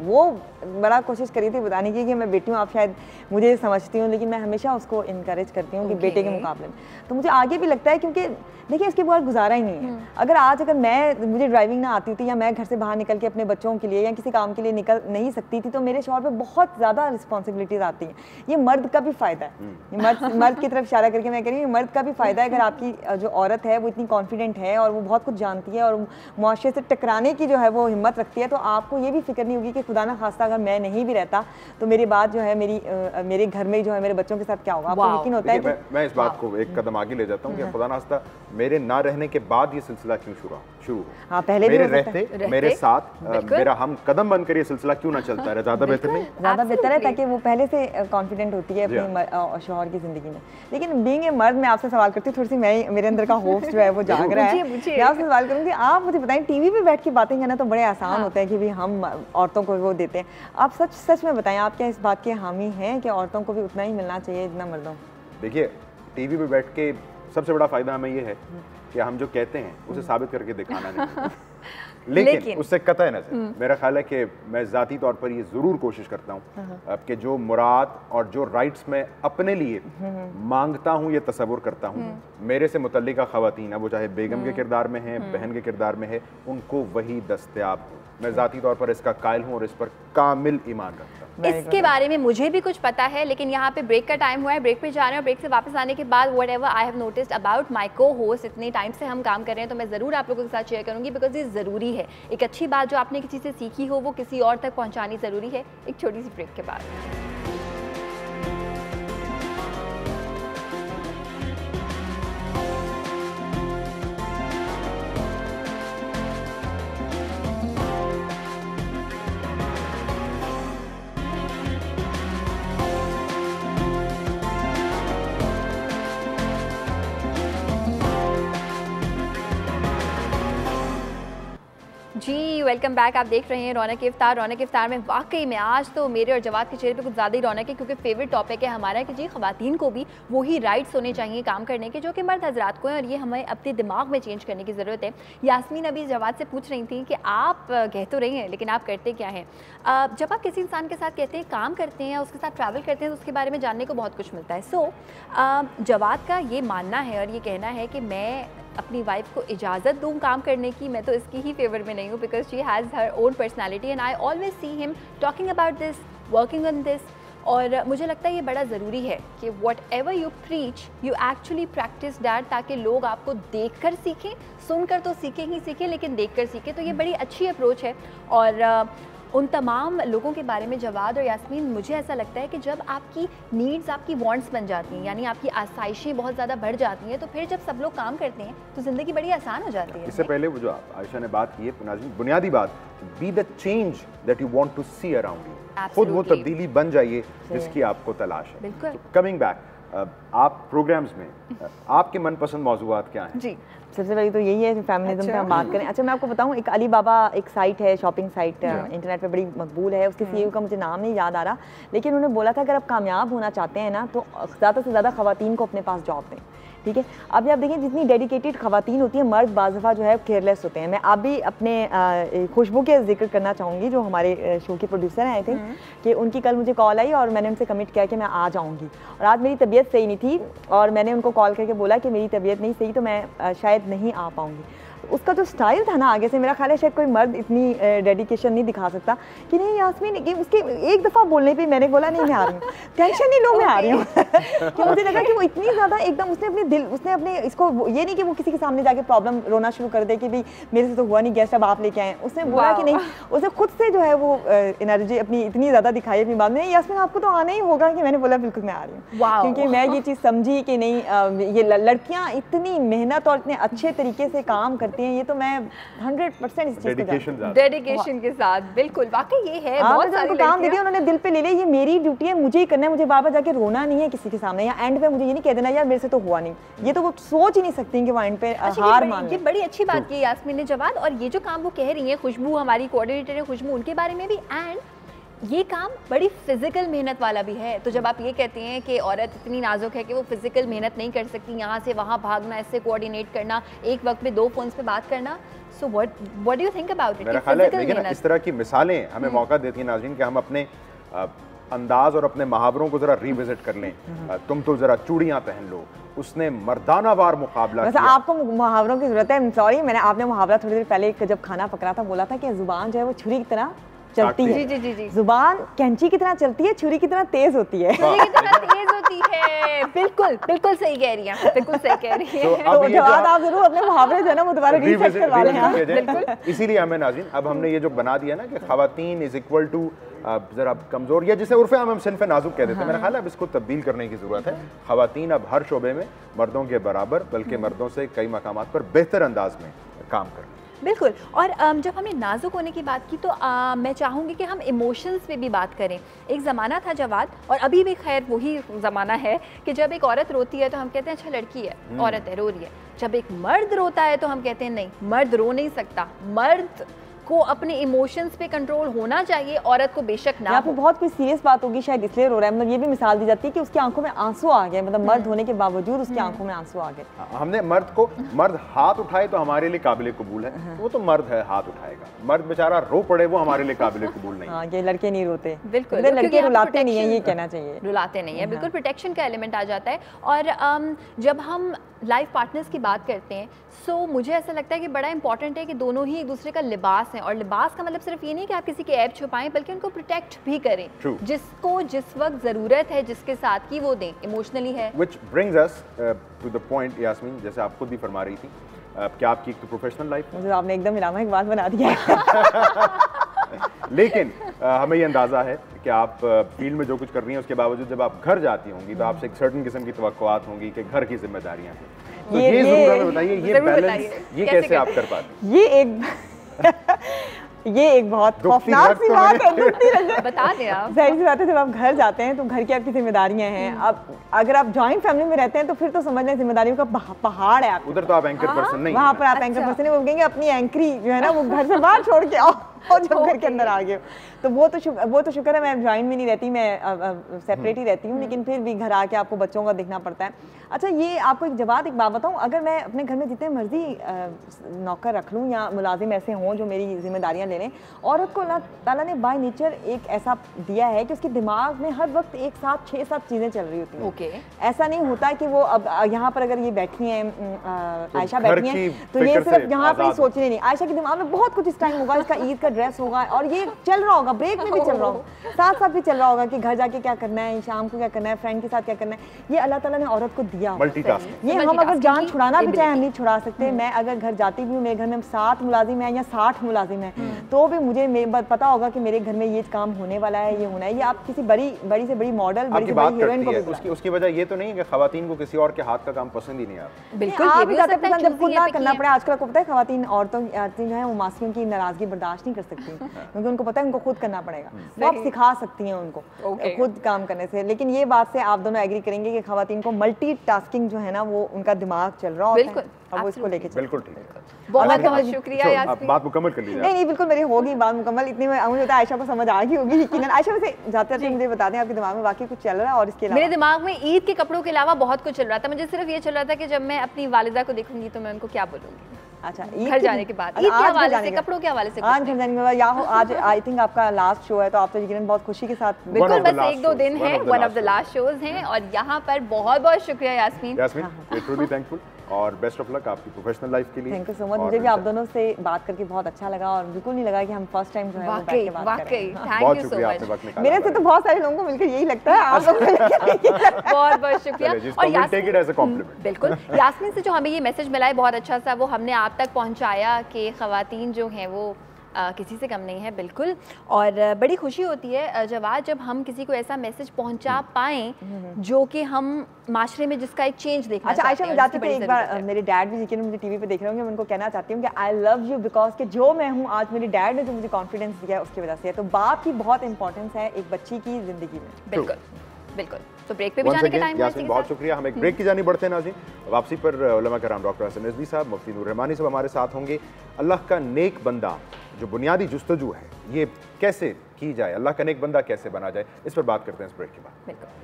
वो बड़ा कोशिश करी थी बताने की कि मैं बेटी हूँ, आप शायद मुझे समझती हूँ, लेकिन मैं हमेशा उसको इनकरेज करती हूँ कि बेटे के मुकाबले में। तो मुझे आगे भी लगता है, क्योंकि देखिए इसके बाद गुजारा ही नहीं है। अगर मुझे ड्राइविंग ना आती थी या मैं घर से बाहर निकल के अपने बच्चों के लिए या किसी काम के लिए निकल नहीं सकती थी, तो मेरे शौहर पे बहुत ज़्यादा रिस्पॉन्सिबिलिटीज आती हैं। ये मर्द का भी फ़ायदा है, ये मर्द की तरफ इशारा करके मैं कह रही हूँ, मर्द का भी फ़ायदा है। अगर आपकी जो औरत है वो इतनी कॉन्फिडेंट है और वो बहुत कुछ जानती है और मुआशरे से टकराने की जो है वो हिम्मत रखती है, तो आपको ये भी फिक्र नहीं होगी कि खुदा ना खास्ता अगर मैं नहीं भी रहता तो मेरे बाद जो है मेरे घर में जो है मेरे बच्चों के साथ क्या होगा। आपको यकीन होता है कि मैं इस बात को एक कदम आगे ले जाता हूँ कि खुदा ना खास्ता मेरे ना रहने के बाद ये सिलसिला क्यों शुरू हो। हाँ, पहले मेरे रहते मेरे साथ मेरा हम कदम बनकर ये सिलसिला क्यों ना चलता है, ज़्यादा बेहतर नहीं? ज़्यादा बेहतर है, ताकि वो पहले से कॉन्फिडेंट होती है अपनी शौहर की ज़िंदगी में। लेकिन बीइंग ए मर्द, मैं आपसे सवाल करती हूँ, थोड़ी सी मेरे अंदर का होप्स जो है वो जाग रहा है। मैं आपसे सवाल करूँगी, आप मुझे बताएं, टीवी पे बैठ के बातें करना तो बड़े आसान होता है कि भी हम औरतों को वो देते हैं। आप सच में बताएं, आप क्या इस बात के हामी हैं कि औरतों को भी उतना ही मिलना चाहिए जितना मर्दों? देखिए, टीवी पे बैठ के सबसे बड़ा फायदा हमें ये है कि हम जो कहते हैं उसे साबित करके दिखाना नहीं। लेकिन उससे कतई नज़र मेरा ख्याल है कि मैं ज़ाती तौर पर ये ज़रूर कोशिश करता हूँ कि जो मुराद और जो राइट्स मैं अपने लिए मांगता हूँ, ये तसव्वुर करता हूँ, मेरे से मुतल्लिका ख़वातीन, वो चाहे बेगम के किरदार में है, बहन के किरदार में है, उनको वही दस्तयाब हो। मैं ज़ाती तौर पर इसका कायल हूँ और इस पर कामिल ईमान रखता हूँ। इसके बारे में मुझे भी कुछ पता है, लेकिन यहाँ पे ब्रेक का टाइम हुआ है, ब्रेक पे जा रहे हैं और ब्रेक से वापस आने के बाद what ever I have noticed about my को होस्ट, इतने टाइम से हम काम कर रहे हैं तो मैं ज़रूर आप लोगों के साथ शेयर करूँगी, बिकॉज ये ज़रूरी है। एक अच्छी बात जो आपने किसी से सीखी हो वो किसी और तक पहुँचानी ज़रूरी है। एक छोटी सी ब्रेक के बाद। जी वेलकम बैक। आप देख रहे हैं रौनक इफ्तार। रौनक इफ्तार में वाकई में आज तो मेरे और जवाद के चेहरे पे कुछ ज़्यादा ही रौनक है, क्योंकि फेवरेट टॉपिक है हमारा कि जी ख़वातीन को भी वही राइट्स होने चाहिए काम करने के जो कि मर्द हजरात को हैं, और ये हमें अपने दिमाग में चेंज करने की ज़रूरत है। यास्मीन अभी जवाद से पूछ रही थी कि आप कह तो रही हैं लेकिन आप करते क्या हैं। जब आप किसी इंसान के साथ कहते हैं काम करते हैं, उसके साथ ट्रैवल करते हैं, तो उसके बारे में जानने को बहुत कुछ मिलता है। सो जवाद का ये मानना है और ये कहना है कि मैं अपनी वाइफ को इजाज़त दूँ काम करने की, मैं तो इसकी ही फेवर में नहीं हूँ, because she has her own personality and I always see him talking about this, working on this. और मुझे लगता है ये बड़ा ज़रूरी है कि what ever you preach you actually practice that, ताकि लोग आपको देख कर सीखें, सुनकर तो सीखें ही सीखें लेकिन देख कर सीखें। तो ये बड़ी अच्छी अप्रोच है। और उन तमाम लोगों के बारे में जवाद और यास्मीन, मुझे ऐसा लगता है कि जब आपकी नीड्स आपकी वांट्स बन जाती हैं, यानी आपकी आसाइशें बहुत ज़्यादा बढ़ जाती हैं, तो फिर जब सब लोग काम करते हैं तो ज़िंदगी बड़ी आसान हो जाती है। इससे पहले वो जो आयशा ने बात की है, बुनियादी बात, be the change that you want to see around you. खुद वो तब्दीली बन जाइए जिसकी आपको तलाश है। बिल्कुल। कमिंग बैक, आप प्रोग्राम्स में आपके मनपसंद मौजूआत क्या हैं? जी, सबसे पहले तो यही है फेमिनिज्म पे हम बात करें। अच्छा, मैं आपको बताऊं, एक अली बाबा एक साइट है, शॉपिंग साइट, इंटरनेट पे बड़ी मकबूल है, उसके सीईओ का मुझे नाम नहीं याद आ रहा, लेकिन उन्होंने बोला था अगर आप कामयाब होना चाहते हैं ना तो ज़्यादा से ज़्यादा ख़वातीन को अपने पास जॉब दें। ठीक है, अभी आप देखें जितनी डेडिकेटेड ख़वातीन होती हैं, मर्द बाज़ दफ़ा जो है केयरलेस होते हैं। मैं अभी अपने खुशबू के जिक्र करना चाहूँगी, जो हमारे शो की प्रोड्यूसर हैं आई थिंक, कि उनकी कल मुझे कॉल आई और मैंने उनसे कमिट किया कि मैं आ जाऊँगी। और आज मेरी तबीयत सही नहीं थी और मैंने उनको कॉल करके बोला कि मेरी तबीयत नहीं सही तो मैं शायद नहीं आ पाऊँगी। उसका जो स्टाइल था ना आगे से, मेरा ख्याल है शायद कोई मर्द इतनी डेडिकेशन नहीं दिखा सकता कि नहीं यास्मीन, कि उसके एक दफ़ा बोलने पे मैंने बोला नहीं मैं आ रही हूँ, टेंशन नहीं लो मैं आ रही हूँ। कि मुझे लगा कि वो इतनी ज़्यादा एकदम उसने अपने इसको ये नहीं कि वो किसी के सामने जाके प्रॉब्लम रोना शुरू कर दे कि भाई मेरे से तो हुआ नहीं, गेस्ट अब आप लेके आए। उसने बोला कि नहीं, उसने खुद से जो है वो एनर्जी अपनी इतनी ज़्यादा दिखाई अपनी बात में, यास्मीन आपको तो आना ही होगा, कि मैंने बोला बिल्कुल मैं आ रही हूँ। क्योंकि मैं ये चीज़ समझी कि नहीं, ये लड़कियाँ इतनी मेहनत और इतने अच्छे तरीके से काम करती हैं, ये तो मैं 100% इस चीज़ को डेडिकेशन के साथ, बिल्कुल वाकई ये है। बहुत सारे काम दे दिया उन्होंने, दिल पे ले लिया, ये मेरी ड्यूटी है, मुझे ही करना है, मुझे बार बार जाके रोना नहीं है किसी के सामने, या एंड पे मुझे ये नहीं कह देना यार मेरे से तो हुआ नहीं। ये तो वो सोच ही नहीं सकती कि वो एंड पे हार मान ले। ये बड़ी अच्छी बात की यास्मीन ने जवाद। और ये जो काम वो कह रही है, खुशबू हमारी कोऑर्डिनेटर है खुशबू, उनके बारे में भी, एंड ये काम बड़ी फिजिकल मेहनत वाला भी है। तो जब आप ये कहते हैं कि औरत इतनी नाजुक है कि वो फिजिकल मेहनत नहीं कर सकती, यहाँ से वहाँ भागना, इससे कोऑर्डिनेट करना, एक वक्त में 2 फोन्स पे बात करना, so what do you think about it? मेरा ख्याल है लेकिन इस तरह की मिसालें हमें मौका देती हैं नाज़रीन कि हम अपने अंदाज और अपने मुहावरों को जरा रिविजिट कर लें। तुम तो जरा चूड़ियां पहन लो, उसने मर्दानावार मुकाबला किया। आपको मुहावरों की जरूरत है। सॉरी, मैंने आपने मुहावरा थोड़ी देर पहले जब खाना पकड़ा था बोला था कि जुबान जो है वो छुरी की तरह चलती है। जी जी जी। जुबान कैंची की तरह चलती है, छुरी की तरह तेज होती है। छुरी की तरह तेज होती है। बिल्कुल बिल्कुल सही कह रही हैं, बिल्कुल सही कह रही हैं। तो जवाब आप जरूर अपने मुहावरे जो है ना वो दोबारा रिविजिट करवा लें। बिल्कुल। इसीलिए हमें नाज़रीन अब हमने ये जो बना दिया ना कि खवातीन इज इक्वल टू जरा कमजोर, या जिसे उर्फ़े हम सिन्फ़ नाजुक कह देते हैं, मेरा ख्याल है अब इसको तब्दील करने की ज़रूरत है। खवातीन अब हर शोबे में मर्दों के बराबर, बल्कि मर्दों से कई मकामात पर बेहतर अंदाज में काम करें। बिल्कुल। और जब हमने नाजुक होने की बात की तो मैं चाहूँगी कि हम इमोशंस पे भी बात करें। एक ज़माना था जवाद, और अभी भी खैर वही ज़माना है कि जब एक औरत रोती है तो हम कहते हैं अच्छा लड़की है, औरत है, रो रही है। जब एक मर्द रोता है तो हम कहते हैं नहीं, मर्द रो नहीं सकता, मर्द को अपने इमोशंस पे कंट्रोल होना चाहिए, औरत को बेशक ना हो। बहुत कोई सीरियस बात होगी शायद इसलिए रो रहा है, मतलब ये भी मिसाल दी जाती है कि उसकी आंखों में आंसू आ गए, मतलब मर्द होने के बावजूद उसकी आंखों में आंसू आ गए। हमने मर्द हाथ उठाए तो हमारे लिए काबिल कबूल है, वो तो मर्द है, हाथ उठाएगा। मर्द बेचारा रो पड़े वो हमारे लिए काबिल कबूल नहीं। हाँ, ये लड़के नहीं रोते। बिल्कुल, लड़के रुलाते नहीं है, ये कहना चाहिए। रुलाते नहीं है, बिल्कुल प्रोटेक्शन का एलिमेंट आ जाता है। और जब हम लाइफ पार्टनर्स की बात करते हैं सो मुझे ऐसा लगता है कि बड़ा इंपॉर्टेंट है कि दोनों ही एक दूसरे का लिबास है। और लिबास का मतलब सिर्फ ये नहीं कि आप किसी के ऐब छुपाएं, बल्कि उनको प्रोटेक्ट भी करें। जिसको जिस वक्त ज़रूरत है, जिसके साथ की वो दें, इमोशनली है। Which brings us to the point, Yasmin, जैसे आप खुद भी फरमा रही थी, क्या आपकी एक तो प्रोफेशनल लाइफ, मुझे आपने एकदम इलामा एक बात बना दिया है। लेकिन हमें ये अंदाज़ा है कि आप फील्ड में जो कुछ कर रही हैं उसके बावजूद जब आप घर जाती होंगी तो आपसे एक सर्टेन किस्म की तवक्कुआत होंगी कि घर की जिम्मेदारियां हैं। तो ये ज़रूर हमें बताइए, ये बैलेंस ये कैसे आप कर पाते हैं? ये एक बहुत खौफनाक सी बात है। बता दें आप। जाहिर सी बात है, जब आप घर जाते हैं तो घर की आपकी जिम्मेदारियां हैं। अब अगर आप जॉइंट फैमिली में रहते हैं तो फिर तो समझ लें जिम्मेदारियों का पहाड़ है। आप उधर तो आप एंकर पर्सन नहीं, वहाँ पर आप एंकर पर्सन नहीं, वो कहेंगे अपनी एंकरी जो है ना वो घर से बाहर छोड़ के आओ और जब घर के अंदर आ गए। तो वो तो शुक्र है मैं जॉइंट में नहीं रहती, मैं सेपरेट ही रहती हूँ, लेकिन फिर भी घर आके आपको बच्चों का देखना पड़ता है। अच्छा, ये आपको एक एक बात बताऊँ, अगर मैं अपने घर में जितने मर्जी नौकर रख लूँ या मुलाजिम ऐसे हों जो मेरी जिम्मेदारियाँ ले लें, औरत को अल्लाह ताला ने बाय नेचर एक ऐसा दिया है कि उसके दिमाग में हर वक्त एक साथ 6-7 चीज़ें चल रही होती हैं। ऐसा नहीं होता कि वो अब यहाँ पर अगर ये बैठी हैं, आयशा बैठी हैं, तो ये सिर्फ यहाँ पर ही सोच रही नहीं। आयशा के दिमाग में बहुत कुछ इस टाइम होगा, इसका ईद का ड्रेस होगा, और ये चल रहा होगा, ब्रेक में भी चल रहा होगा, साथ साथ भी चल रहा होगा कि घर जाके क्या करना है, शाम को क्या करना है, फ्रेंड के साथ क्या करना है। ये अल्लाह ताला ने औरत को दिया। ये हम अगर जान छुड़ाना भी चाहे हम नहीं छुड़ा सकते। मैं अगर घर जाती भी हूँ, मेरे घर में 7 मुलाजिम है या 60 मुलाजिम है, तो भी मुझे पता होगा कि मेरे घर में ये काम होने वाला है, ये होना है। ये आप किसी बड़ी से बड़ी मॉडल, बड़ी से बड़ी हीरोइन को उसकी वजह ये तो नहीं है कि खवातीन को किसी और के हाथ का काम पसंद ही नहीं आता। बिल्कुल, ये भी जब खुद ना करना पड़े। आजकल आपको पता है खवातीन औरतों जो है वो मासूम की नाराजगी बर्दाश्त नहीं कर सकती, क्योंकि उनको पता है उनको खुद करना पड़ेगा। वो आप सिखा सकती हैं उनको खुद काम करने से। लेकिन ये बात से आप दोनों एग्री करेंगे कि खवातीन को मल्टीटास्किंग जो है ना वो उनका दिमाग चल रहा होता है और वो इसको लेके बिल्कुल ठीक है। बहुत शुक्रिया यास्मीन। बात मुकम्मल कर लीजिए। नहीं बिल्कुल मेरी होगी बात मुकम्मल। इतनी में मुझे होता है आयशा को समझ आ गई होगी। लेकिन आयशा वैसे जाते जाते मुझे बता दें आपके दिमाग में वाकई कुछ चल रहा है? और इसके अलावा मेरे दिमाग में ईद के कपड़ों के अलावा बहुत कुछ चल रहा था। मुझे सिर्फ ये चल रहा था कि जब मैं अपनी वालिदा को देखूंगी तो मैं उनको क्या बोलूंगी। अच्छा, घर जाने के बाद, ईद के हवाले से, कपड़ों के हवाले से, आज घर जाने के बाद या हो आज आई थिंक आपका लास्ट शो है, तो आप तो यकीनन बहुत खुशी के साथ। बिल्कुल, बस 1-2 दिन है, one of the last shows हैं। और यहाँ पर बहुत बहुत शुक्रिया यास्मीन। ट्रूली थैंकफुल और बेस्ट ऑफ लक आपकी प्रोफेशनल लाइफ के लिए। Thank you so much. मुझे भी आप दोनों से बात करके बहुत अच्छा लगा और बिल्कुल नहीं लगा कि हम फर्स्ट टाइम जो है वो बैठ के बात कर रहे हैं। Thank you so much. मेरे से तो बहुत सारे लोगों को मिलकर यही लगता है, आप लोगों को बहुत बहुत शुक्रिया। और बिल्कुल, यास्मीन से जो हमें ये मैसेज मिला है बहुत अच्छा सा, वो हमने आप तक पहुँचाया कि ख़वातीन जो हैं वो किसी से कम नहीं है। बिल्कुल, और बड़ी खुशी होती है जब हम किसी को ऐसा मैसेज पहुंचा पाएँ जो कि हम माशरे में जिसका एक चेंज देखना चाहते हैं। अच्छा, आयशा, मैं जाते थे एक बार मेरे डैड भी यकीनन मुझे टीवी पे देख रहे होंगे, मैं उनको कहना चाहती हूँ कि आई लव यू बिकॉज कि जो मैं हूँ आज मेरे डैड ने जो मुझे कॉन्फिडेंस दिया है उसकी वजह से है। तो बाप की बहुत इंपॉर्टेंस है एक बच्ची की जिंदगी में। बिल्कुल बिल्कुल। तो ब्रेक पे भी जाने का टाइम है। यास्मीन बहुत शुक्रिया। हम एक ब्रेक की जानी बढ़ते हैं नाज़रीन। वापसी पर उलमा कराम डॉक्टर हसन रिजवी साहब, मुफ्ती नूर रहमानी साहब हमारे साथ होंगे। अल्लाह का नेक बंदा जो बुनियादी जुस्तजू है ये कैसे की जाए, अल्लाह का नेक बंदा कैसे बना जाए, इस पर बात करते हैं इस ब्रेक के बाद। बिल्कुल।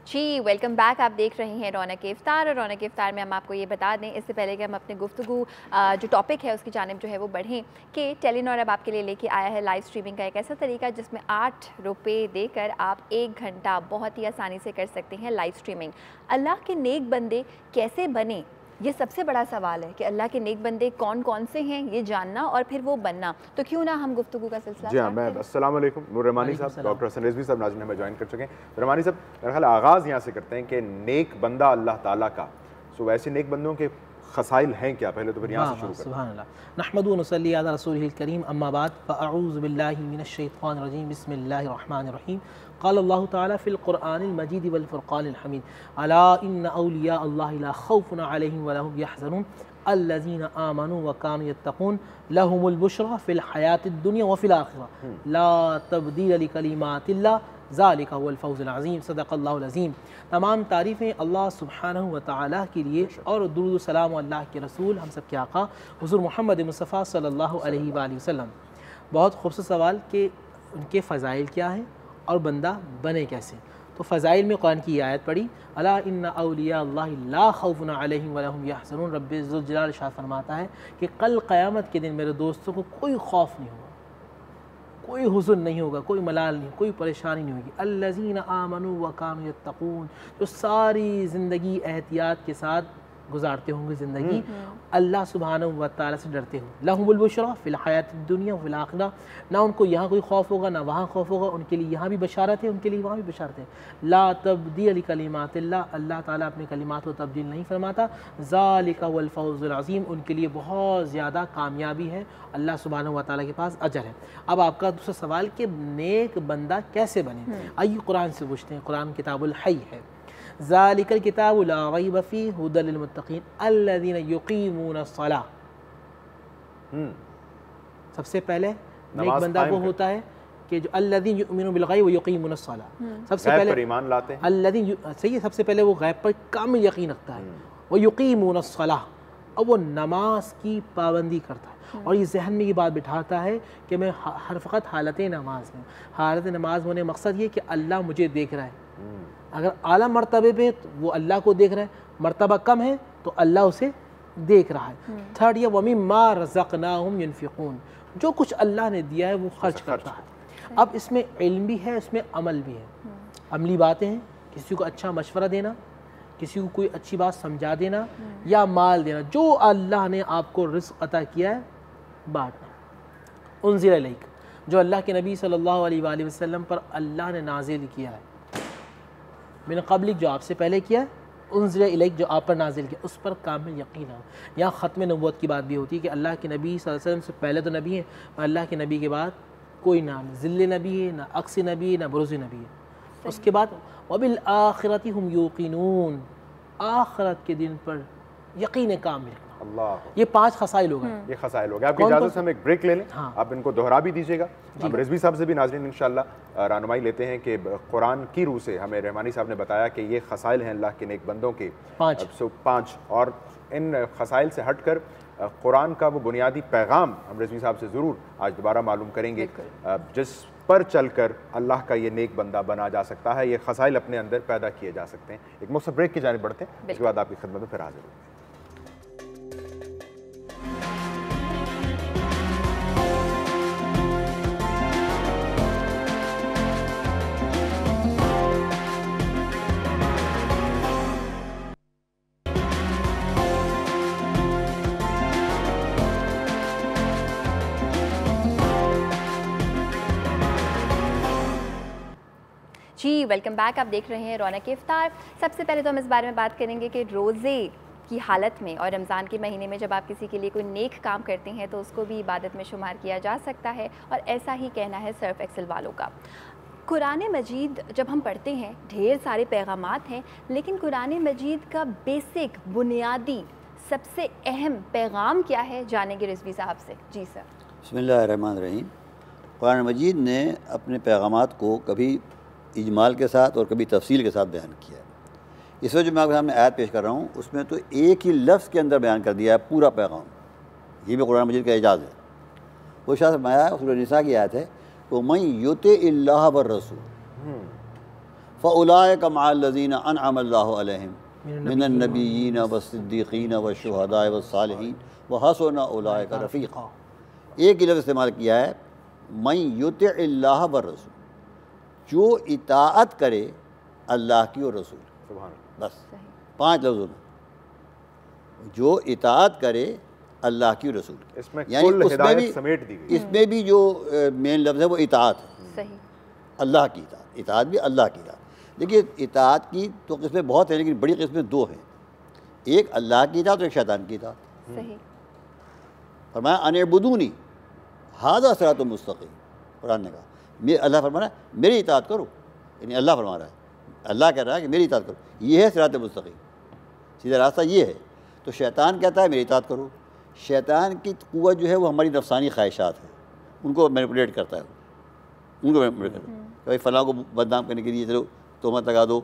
जी वेलकम बैक। आप देख रहे हैं रौनक इफ्तार, और रौनक इफ्तार में हम आपको ये बता दें इससे पहले कि हम अपने गुफ्तगू जो टॉपिक है उसकी जानिब जो है वो बढ़ें कि टेलीनॉर अब आपके लिए लेके आया है लाइव स्ट्रीमिंग का एक ऐसा तरीका जिसमें 8 रुपये देकर आप 1 घंटा बहुत ही आसानी से कर सकते हैं लाइव स्ट्रीमिंग। अल्लाह के नेक बंदे कैसे बने, ये सबसे बड़ा सवाल है कि अल्लाह के नेक बंदे कौन कौन से हैं ये जानना और फिर वो बनना। तो क्यों ना हम गुफ्तगू का सिलसिला। जी हाँ, मैं अस्सलाम वालेकुम। नूर रहमानी साहब, डॉक्टर हसन रिजवी साहब नाज़रीन हमें ज्वाइन कर चुके हैं। रहमानी साहब, मेरा ख्याल आगाज़ यहाँ से करते हैं कि नेक बंदा अल्लाह ताला का, सो वैसे नेक बंदों के खसाइल हैं क्या, पहले तो फिर यहाँ से शुरू करें। सुभान अल्लाह। नहमदु व नसल्ली अला रसूलिल करीम, अम्मा बाद, फ़अऊज़ु बिल्लाहि मिनश शैतानिर रजीम, बिस्मिल्लाहिर रहमानिर रहीम। क़ाल अल्लाहु तआला फ़िल क़ुरआनिल मजीद वल फ़ुरक़ानिल हमीद, अला इन्ना औलिया अल्लाहि ला खौफ़ुन अलैहिम व ला हुम यहज़नून अल्लज़ीना आमनू व कानू यत्तक़ून लहुमुल बुशरा फ़िल हयातिद दुनिया व फ़िल आखिरह ला तब्दील लिकलिमातिल्लाह ज़ालिका हुवल फ़ौज़ुल अज़ीम। सदक़ल्लाहुल अज़ीम। तमाम तारीफ़ें अल्लाह सुब्हानहू व तआला के लिए और दुरूद सलाम अल्लाह के रसूल हम सब के आका हुज़ूर मोहम्मद मुस्तफ़ा सल्लल्लाहु अलैहि वसल्लम। बहुत खूबसूरत सवाल कि उनके फ़ज़ाइल क्या हैं और बंदा बने कैसे। तो फ़ज़ाइल में कुरान की आयत पढ़ी, अला इन्ना औलिया अल्लाहि ला खौफ़ुन अलैहिम व ला हुम यहज़नून। रब्बे ज़ुल जलाल शाह फरमाता है कि कल क़यामत के दिन मेरे दोस्तों को कोई खौफ नहीं होगा, कोई हुज़न नहीं होगा, कोई मलाल नहीं, कोई परेशानी नहीं होगी। अल्लज़ीना आमनू व कानू यत्तक़ून, जो सारी ज़िंदगी एहतियात के साथ गुजारते होंगे ज़िंदगी, अल्लाह सुब्हानहू व तआला से डरते हो। लहुमुल बुशरा फ़िल हयातिद दुनिया व फ़िल आखिरह, ना उनको यहाँ कोई खौफ होगा ना वहाँ खौफ होगा, उनके लिए यहाँ भी बशारत है, उनके लिए वहाँ भी बशारत है। ला तब्दील लिकलिमातिल्लाह, अल्लाह ताला अपने कलिमात को तब्दील नहीं फरमाता। ज़ालिका हुवल फ़ौज़ुल अज़ीम, उनके लिए बहुत ज़्यादा कामयाबी है, अल्लाह सुब्हानहू व तआला के पास अजर है। अब आपका दूसरा सवाल कि नेक बंदा कैसे बने, आइए कुरान से पूछते हैं। कुरान किताबुल हई है, ज़ालिकल किताबु ला रैब फ़ीहि हुदल लिल मुत्तक़ीन अल्लज़ीना युक़ीमूनस सलाह। सबसे पहले नेक बंदा वो होता है कि जो अल्लज़ीना युमिनून बिल गैब व युक़ीमूनस सलाह, सबसे पहले ईमान लाते हैं। अल्लज़ीना, सही है, सबसे पहले वो गैब पर कामिल यकीन रखता है। व युक़ीमूनस सलाह, और वो नमाज की पाबंदी करता है और ये जहन में ये बात बिठाता है कि मैं हर वक़्त हालत नमाज में, हालत नमाज होने मकसद ये कि अल्लाह मुझे देख रहा है। अगर आला मर्तबे पे तो वो अल्लाह को देख रहा है, मर्तबा कम है तो अल्लाह उसे देख रहा है। थर्ड, या वमिम्मा रज़क़नाहुम युनफ़िक़ून, जो कुछ अल्लाह ने दिया है वो खर्च करता है। अब इसमें इल्म भी है, इसमें अमल भी है। अमली बातें हैं, किसी को अच्छा मशवरा देना, किसी को कोई अच्छी बात समझा देना, या माल देना, जो अल्लाह ने आपको रिज़्क़ अता किया है बांटना। उन्ज़िला इलैक, जो अल्लाह के नबी सल्लल्लाहु अलैहि वसल्लम पर अल्लाह ने नाज़िल किया है, मिन क़ब्लिक, जो आपसे पहले किया है, उन्ज़िला इलैक, जो आप पर नाज़िल किया, उस पर कामिल यकीन हो। यहाँ ख़त्म नबूवत की बात भी होती है कि अल्लाह के नबी सल्लल्लाहु अलैहि वसल्लम से पहले तो नबी है, अल्लाह के नबी के बाद कोई नाम, ज़िल्ल नबी है, ना अक्स नबी है, ना बुरुज़ नबी है। उसके बाद वबिल आखिरति हुम यूक़िनून, आखिरत के दिन पर यकीन कामिल। अल्लाह, ये 5 खसाइल हो गए। ये खसाइल हो गए। आपकी इजाज़त से हम एक ब्रेक ले लें। हाँ। आप इनको दोहरा भी दीजिएगा। हम रिजवी साहब से भी नाज़रीन इंशाअल्लाह रहनुमाई लेते हैं कि कुरान की रूह से हमें रहमानी साहब ने बताया कि ये खसाइल हैं अल्लाह के नेक बंदों के 5, और इन खसाइल से हट कर कुरान का वो बुनियादी पैगाम हम रिजवी साहब से ज़रूर आज दोबारा मालूम करेंगे, जिस पर चलकर अल्लाह का ये नेक बंदा बना जा सकता है, ये खसाइल अपने अंदर पैदा किए जा सकते हैं। एक मुख्तसर ब्रेक की जानिब बढ़ते हैं, इसके बाद आपकी खिदमत में फिर हाजिर होंगे। जी वेलकम बैक। आप देख रहे हैं रौनक इफ्तार। सबसे पहले तो हम इस बारे में बात करेंगे कि रोज़े की हालत में और रमज़ान के महीने में जब आप किसी के लिए कोई नेक काम करते हैं तो उसको भी इबादत में शुमार किया जा सकता है, और ऐसा ही कहना है सर्फ एक्सेल वालों का। कुरान मजीद जब हम पढ़ते हैं ढेर सारे पैगामात हैं, लेकिन कुरान मजीद का बेसिक बुनियादी सबसे अहम पैगाम क्या है, जानेंगे रिजवी साहब से। जी सर। बिस्मिल्लाहिर्रहमानिर्रहीम। कुरान मजीद ने अपने पैगामात को कभी इजमाल के साथ और कभी तफसील के साथ बयान किया है। इस वजह जो मैं आपके सामने आयत पेश कर रहा हूँ उसमें तो एक ही लफ्ज़ के अंदर बयान कर दिया है पूरा पैगाम। ये भी कुरान मजीद का एजाज़ है। वो शायद फरमाया सूरह निसा की आयत है, तो मैं युति इल्लाह व रसूल फ़उलाइका मअल्लज़ीना अनअम अल्लाहु अलैहिम मिनन नबिय्यीन व सिद्दीक़ीन व शुहदाए व सालिहीन व हसुन उलाइका रफ़ीक़ा। एक ही लफ्ज़ इस्तेमाल किया है, मैं युति इल्लाह व रसूल, जो इताअत करे अल्लाह की और रसूल। बस 5 लफ्ज़ों में, जो इताअत करे अल्लाह की रसूल। इसमें यानी कुल उसमें हिदायत भी समेट दी गई। इसमें भी जो मेन लफ्ज़ है वो इताअत है। सही। अल्लाह की इताअत, इताअत भी अल्लाह की इताअत। देखिए इताअत की तो किस्में बहुत हैं, लेकिन बड़ी किस्में 2 हैं, एक अल्लाह की इताअत और एक शैतान की इताअत। सही। फरमाया अनिअबुदूनी हाज़ा सिरातुम मुस्तक़ीम। कुरान ने कहा, अल्लाह फरमाना मेरी इताअत करो, यानी अल्लाह फरमा रहा है, अल्लाह कह रहा है कि मेरी इताअत करो, ये है सिरात मुस्तक़ीम, सीधा रास्ता ये है। तो शैतान कहता है मेरी इताअत करो। शैतान की क़ुव्वत जो है वो हमारी नफसानी ख्वाहिशात है, उनको मैनिपुलेट करता है, उनको मैनिपुलेट करता है। भाई फ़लाँ को बदनाम करने के लिए चलो तोहमत लगा दो,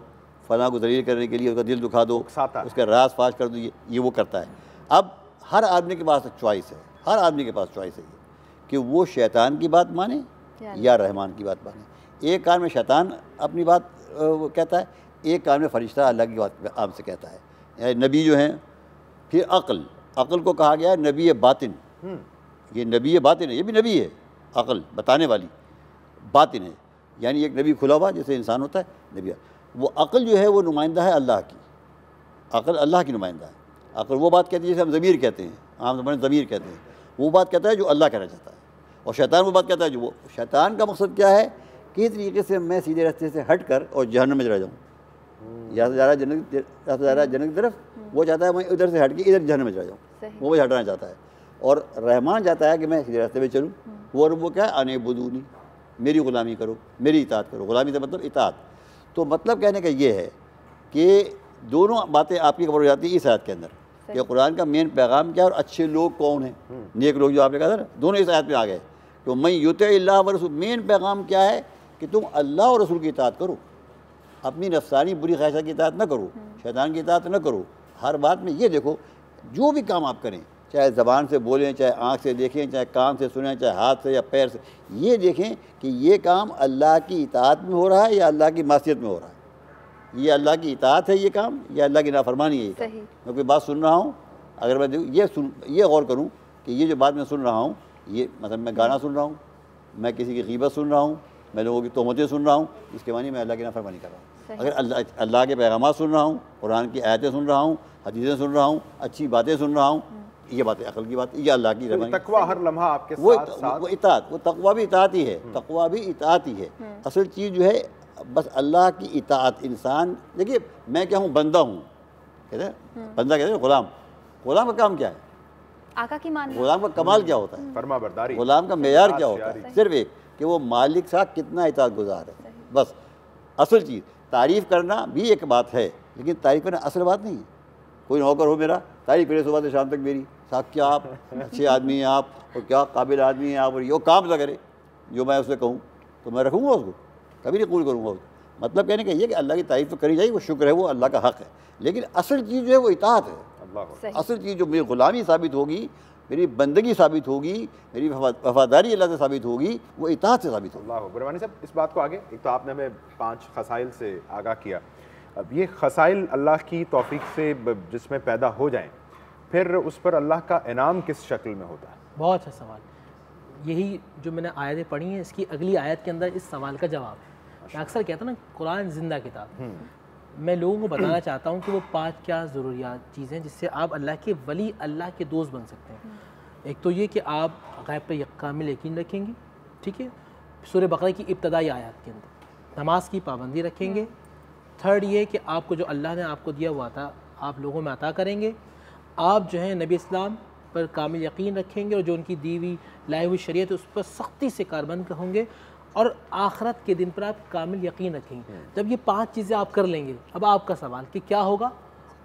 फ़लाँ को दलील करने के लिए उसका दिल दुखा दो, उसका राज फाश कर दो, ये वो करता है। अब हर आदमी के पास चॉइस है, हर आदमी के पास चॉइस है कि वो शैतान की बात माने या रहमान की बात माने। एक कान में शैतान अपनी बात कहता है, एक कान में फरिश्ता अल्लाह की बात आम से कहता है। नबी जो हैं, फिर अक्ल, अक्ल को कहा गया है नबी बातिन। ये नबी बातिन है, ये भी नबी है, अक्ल बताने वाली बातिन है, यानी एक नबी खुला हुआ जैसे इंसान होता है नबी। वो अक्ल जो है वो नुमाइंदा है अल्लाह की, अक्ल अल्लाह की नुमाइंदा है। अक्ल वो बात कहती है जैसे हम ज़मीर कहते हैं, आम ज़माने ज़मीर कहते हैं, वो बात कहता है जो अल्लाह कहना चाहता है। और शैतान वो बात कहता है जो वो, शैतान का मकसद क्या है, किस तरीके से मैं सीधे रास्ते से हट कर और जहन्नम में चला जाऊँ, या तो जा रहा है जन्नत की तरफ, वो चाहता है मैं उधर से हट के इधर जहन्नम में चला जाऊँ, वो मुझे हटाना चाहता है। और रहमान चाहता है कि मैं सीधे रास्ते में चलूँ, वो क्या है अनिअबुदूनी, मेरी ग़ुलामी करो, मेरी इताअत करो। ग़ुलामी से मतलब इताअत। तो मतलब कहने का ये है कि दोनों बातें आपकी खबर हो जाती है इस आयत के अंदर कि कुरान का मेन पैगाम क्या है और अच्छे लोग कौन हैं, नेक लोग जो आपने कहा था ना, दोनों इस आयत में आ गए। तो मैं युति इल्लाह व रसूल, मेन पैगाम क्या है कि तुम अल्लाह और रसूल की इताअत करो, अपनी नफसानी बुरी ख्वाहिशात की इताअत न करो, शैतान की इताअत न करो। हर बात में ये देखो, जो भी काम आप करें, चाहे ज़बान से बोलें, चाहे आँख से देखें, चाहे कान से सुनें, चाहे हाथ से या पैर से, ये देखें कि ये काम अल्लाह की इताअत में हो रहा है या अल्लाह की मासियत में हो रहा है। ये अल्लाह की इताअत है ये काम या अल्लाह की नाफरमानी है ये काम। मैं कोई बात सुन रहा हूँ, अगर मैं ये गौर करूँ कि ये जो बात मैं सुन रहा हूँ, ये मतलब मैं गाना सुन रहा हूँ, मैं किसी की ग़ीबत सुन रहा हूँ, मैं लोगों की तोहमतें सुन रहा हूँ, इसके मानी मैं अल्लाह की नाफरमानी कर रहा हूँ। अगर अल्लाह के पैगामात सुन रहा हूँ, कुरान की आयतें सुन रहा हूँ, हदीसें सुन रहा हूँ, अच्छी बातें सुन रहा हूँ, ये बातें अकल की बात, ये अल्लाह की रहमत। तकवा हर लम्हा आपके वो इताअत, वो तकवा भी इताअत ही है, तकवा भी इताअत ही है। असल चीज़ जो है बस अल्लाह की इताअत। इंसान देखिए, मैं क्या हूँ, बंदा हूँ, कहते हैं बंदा, कहते हैं गुलाम। गुलाम का काम क्या है, आका की मान। गुलाम का कमाल क्या होता है, फरमाबरदारी। गुलाम का मेयार क्या होता है, सिर्फ एक कि वो मालिक साहब कितना इताअत गुजार है, बस। असल चीज़ तारीफ़ करना भी एक बात है, लेकिन तारीफ़ करना असल बात नहीं है। कोई नौकर हो मेरा, तारीफ़ करे सुबह से शाम तक मेरी, साहब क्या आप अच्छे आदमी हैं आप, और क्या काबिल आदमी हैं आप, और ये काम ना करे जो मैं उससे कहूँ तो मैं रखूँगा उसको, कभी नहीं कबूल करूँगा उसको। मतलब कहने का ये कि अल्लाह की तारीफ़ तो करी जाए, वो शुक्र है, वो अल्लाह का हक़ है, लेकिन असल चीज़ जो है वो इताअत है। असल चीज़ जो मेरी ग़ुलामी साबित होगी, मेरी बंदगी साबित होगी, मेरी वफादारी अल्लाह से साबित होगी, वो इताअत से साबित होगी। अल्लाह बुरहानी साहब, इस बात को आगे, एक तो आपने हमें 5 खसाइल से आगाह किया, अब ये खसाइल अल्लाह की तौफीक से जिसमें पैदा हो जाएं, फिर उस पर अल्लाह का इनाम किस शक्ल में होता है? बहुत अच्छा सवाल। यही जो मैंने आयतें पढ़ी हैं, इसकी अगली आयत के अंदर इस सवाल का जवाब है। मैं अक्सर कहता हूँ ना, कुरान जिंदा किताब। मैं लोगों को बताना चाहता हूँ कि वो 5 क्या ज़रूरियात चीज़ें हैं जिससे आप अल्लाह के वली, अल्लाह के दोस्त बन सकते हैं। एक तो ये कि आप गैब पर यकामिल यकीन रखेंगे, ठीक है, सूरह बकरा की इब्तदाई आयत के अंदर नमाज की पाबंदी रखेंगे। थर्ड ये कि आपको जो अल्लाह ने आपको दिया हुआ था, आप लोगों में अता करेंगे। आप जो है नबी इस्लाम पर कामिल यकीन रखेंगे और जो उनकी दी हुई लाई हुई शरीयत उस पर सख्ती से कारबंद होंगे और आखिरत के दिन पर आप कामिल यकीन रखेंगे। जब ये 5 चीज़ें आप कर लेंगे, अब आपका सवाल कि क्या होगा।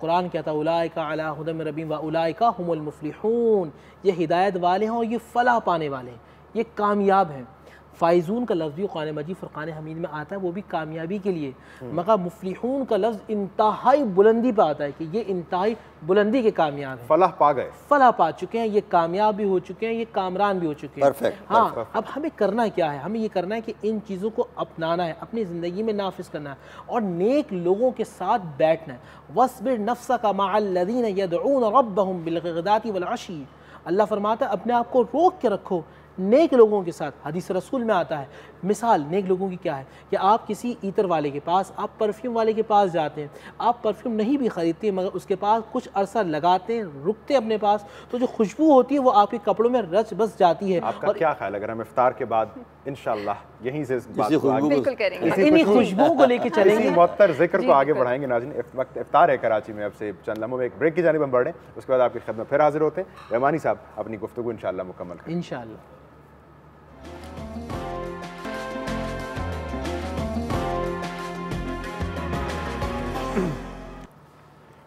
कुरान कहता है उलाइका अला हुदम मिन रब्बिहिम व उलाइका हुमुल मुफ्लिहून, ये हिदायत वाले हैं और ये फलाह पाने वाले हैं, ये कामयाब हैं। फ़ाइज़ून का लफ्ज़ भी कुरान मजीद फ़ुरक़ान हमीद में आता है, वो भी कामयाबी के लिए। मगर मुफ्लिहून का लफ्ज़ इंतहाई बुलंदी पर आता है कि ये इंतहाई बुलंदी के कामयाब हैं, फलाह पा गए, फलाह पा चुके हैं, ये कामयाब भी हो चुके हैं, ये कामरान भी हो चुके हैं। परफेक्ट। हाँ, अब हमें करना क्या है, हमें ये करना है कि इन चीज़ों को अपनाना है, अपनी ज़िंदगी में नाफिज करना है और नेक लोगों के साथ बैठना है। वस्बिर नफ्सका मअल्लज़ीना यदऊन रब्बहुम बिलग़दाति वल अशी, अल्लाह फरमाता है अपने आप को रोक के रखो नेक लोगों के साथ। हदीस रसूल में आता है, मिसाल नेक लोगों की क्या है कि आप किसी ईतर वाले के पास, आप परफ्यूम वाले के पास जाते हैं, आप परफ्यूम नहीं भी ख़रीदते मगर उसके पास कुछ अरसा लगाते हैं, रुकते हैं अपने पास, तो जो खुशबू होती है वो आपके कपड़ों में रच बस जाती है। आपका क्या ख्याल, अगर हम इफ्तार के बाद इंशाअल्लाह यहीं से इस बात को बिल्कुल करेंगे, इन्हीं खुशबुओं को लेके चलेंगे, मुअत्तर जिक्र को आगे बढ़ाएंगे। नाज़रीन, इस वक्त इफ्तार है कराची में, अब से चंद लम्हों में एक ब्रेक की जानिब हम बढ़ रहे हैं, उसके बाद आपकी खिदमत फिर हाजिर होते हैं। रहमानी साहब अपनी गुफ्तगू इंशाअल्लाह मुकम्मल करें। इंशाअल्लाह।